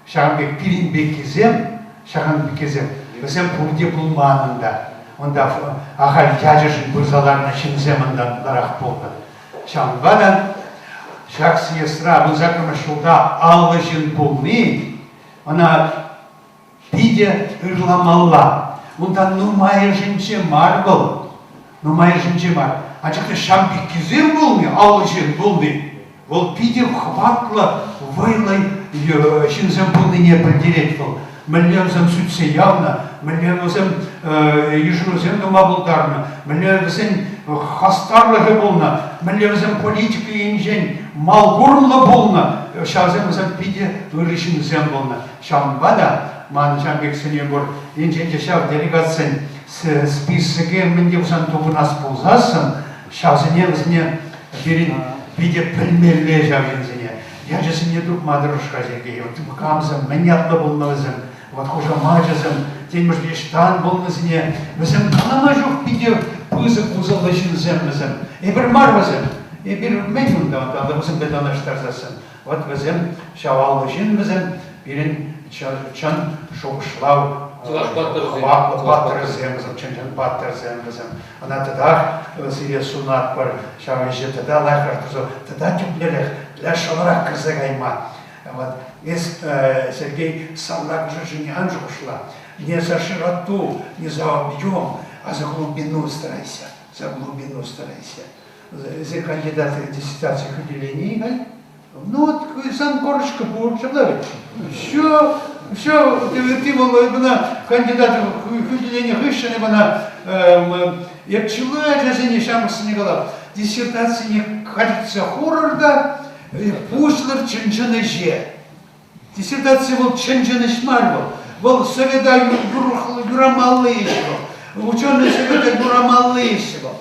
шагбек перед бекизем шаган бекизем везем пурде булманында онда ахаль тяжешин бурзаларна шинземандан дарах полка. Шамбадан шак съестра бузакама шулда аллажин полны, она пиде ирламалла. Онда нумая жинче мар был, нумая жинче мар. А чакта шамби кизем полны, аллажин полны. Вол пиде хватла вайлай шинзем полны не определять был. Миллионзам сүтсе явно, миллионзам еженузем дома булдарна, миллионзам хастарлығы болна, миллионзам политика инжен, малгурмла болна, шаземзам пиде вырышынзем болна. Шамбада, ман Жамбек Сенебор, инжен жашав делегациян списыге міндевзам тобу нас ползасын, шазенемзіне берін пиде пілмерле жавензіне. Я же себе друг мадрушка зеги, вот камзам, менятно был назем, вот хуже маджазам, тень может штан был назне, назем канамажух пиде пузы пузалашин земзем, и бер марвазем, и бер менюн да, да возем бедана штарзасем, вот возем шавалашин возем, берен чан шоушлав, баттер земзем, баттер земзем, она тогда сире сунат пар шавиже тогда лахартузо, тогда тюплерах. Для шалрак казагайма. Вот. Сергей Саллак же не анжу ушла. Не за широту, не за объем, а за глубину старайся. За глубину старайся. За кандидаты диссертации выделений. Ну вот сам корочка получил. Все, ты была кандидат выделения выше, я пчела, я за ней шамас не голова. Диссертация не кажется хоррорда. Пушлер ченченеже. Диссертация был ченченеш марвел. Был совета Юрамалышева. Ученый совета Юрамалышева.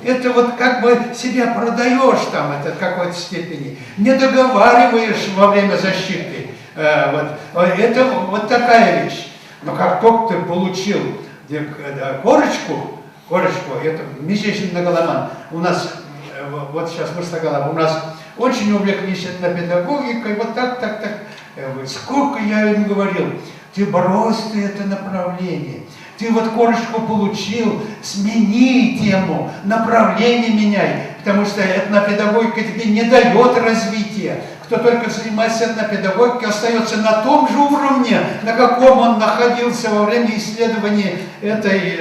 Это вот как бы себя продаешь там, это в какой-то степени. Не договариваешь во время защиты. Это вот такая вещь. Но как только ты получил корочку, это Мишешин Нагаламан. У нас, вот сейчас Мурстагалам, у нас очень увлеклись на педагогикой, вот так. Сколько я им говорил, ты брось ты это направление, ты вот корочку получил, смени тему, направление меняй, потому что этнопедагогика тебе не дает развития. Кто только занимается этнопедагогикой, остается на том же уровне, на каком он находился во время исследования этой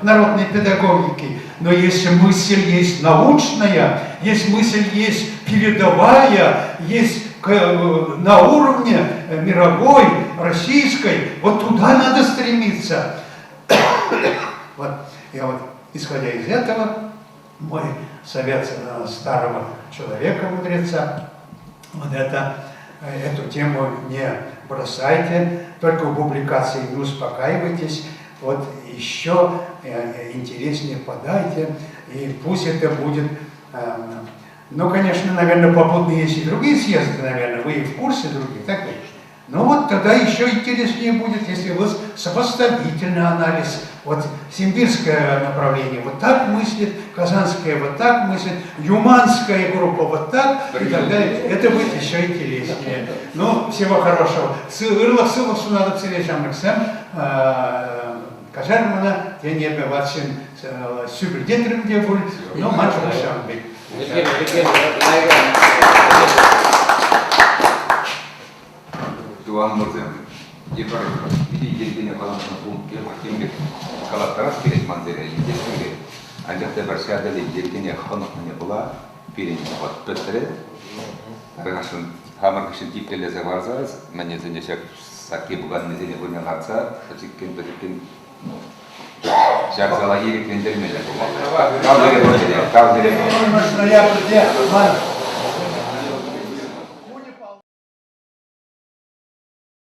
народной педагогики. Но если мысль есть научная, если мысль есть передовая, есть на уровне мировой, российской, вот туда надо стремиться. Вот, я вот, исходя из этого, мой совет старого человека, мудреца, вот эту тему не бросайте, только в публикации не успокаивайтесь, вот еще интереснее подайте, и пусть это будет, ну, конечно, наверное, попутно есть и другие съезды, наверное, вы и в курсе других, так ли? Но вот тогда еще интереснее будет, если у вас сопоставительный анализ. Вот симбирское направление вот так мыслит, казанское вот так мыслит, юманская группа вот так и так далее. Это будет еще интереснее. Ну, всего хорошего. Ырлах сылах надо цележам Максим. Кажармана, я не обыватель сюбердендрым где будет, но мачо шамбик. Туан Мурзем. Епар, иди день балансна пункт, кембек, калаттарас келет манзере, десинге. Анжакта баршадали дергене ханок не была, перен вот петре. Рашын хамаркышын типтелезе варзас, мене зенешек саки буган мезене буйна гарца, хачиккен беткен. Шахзала ерек вендермеле. Кавзере.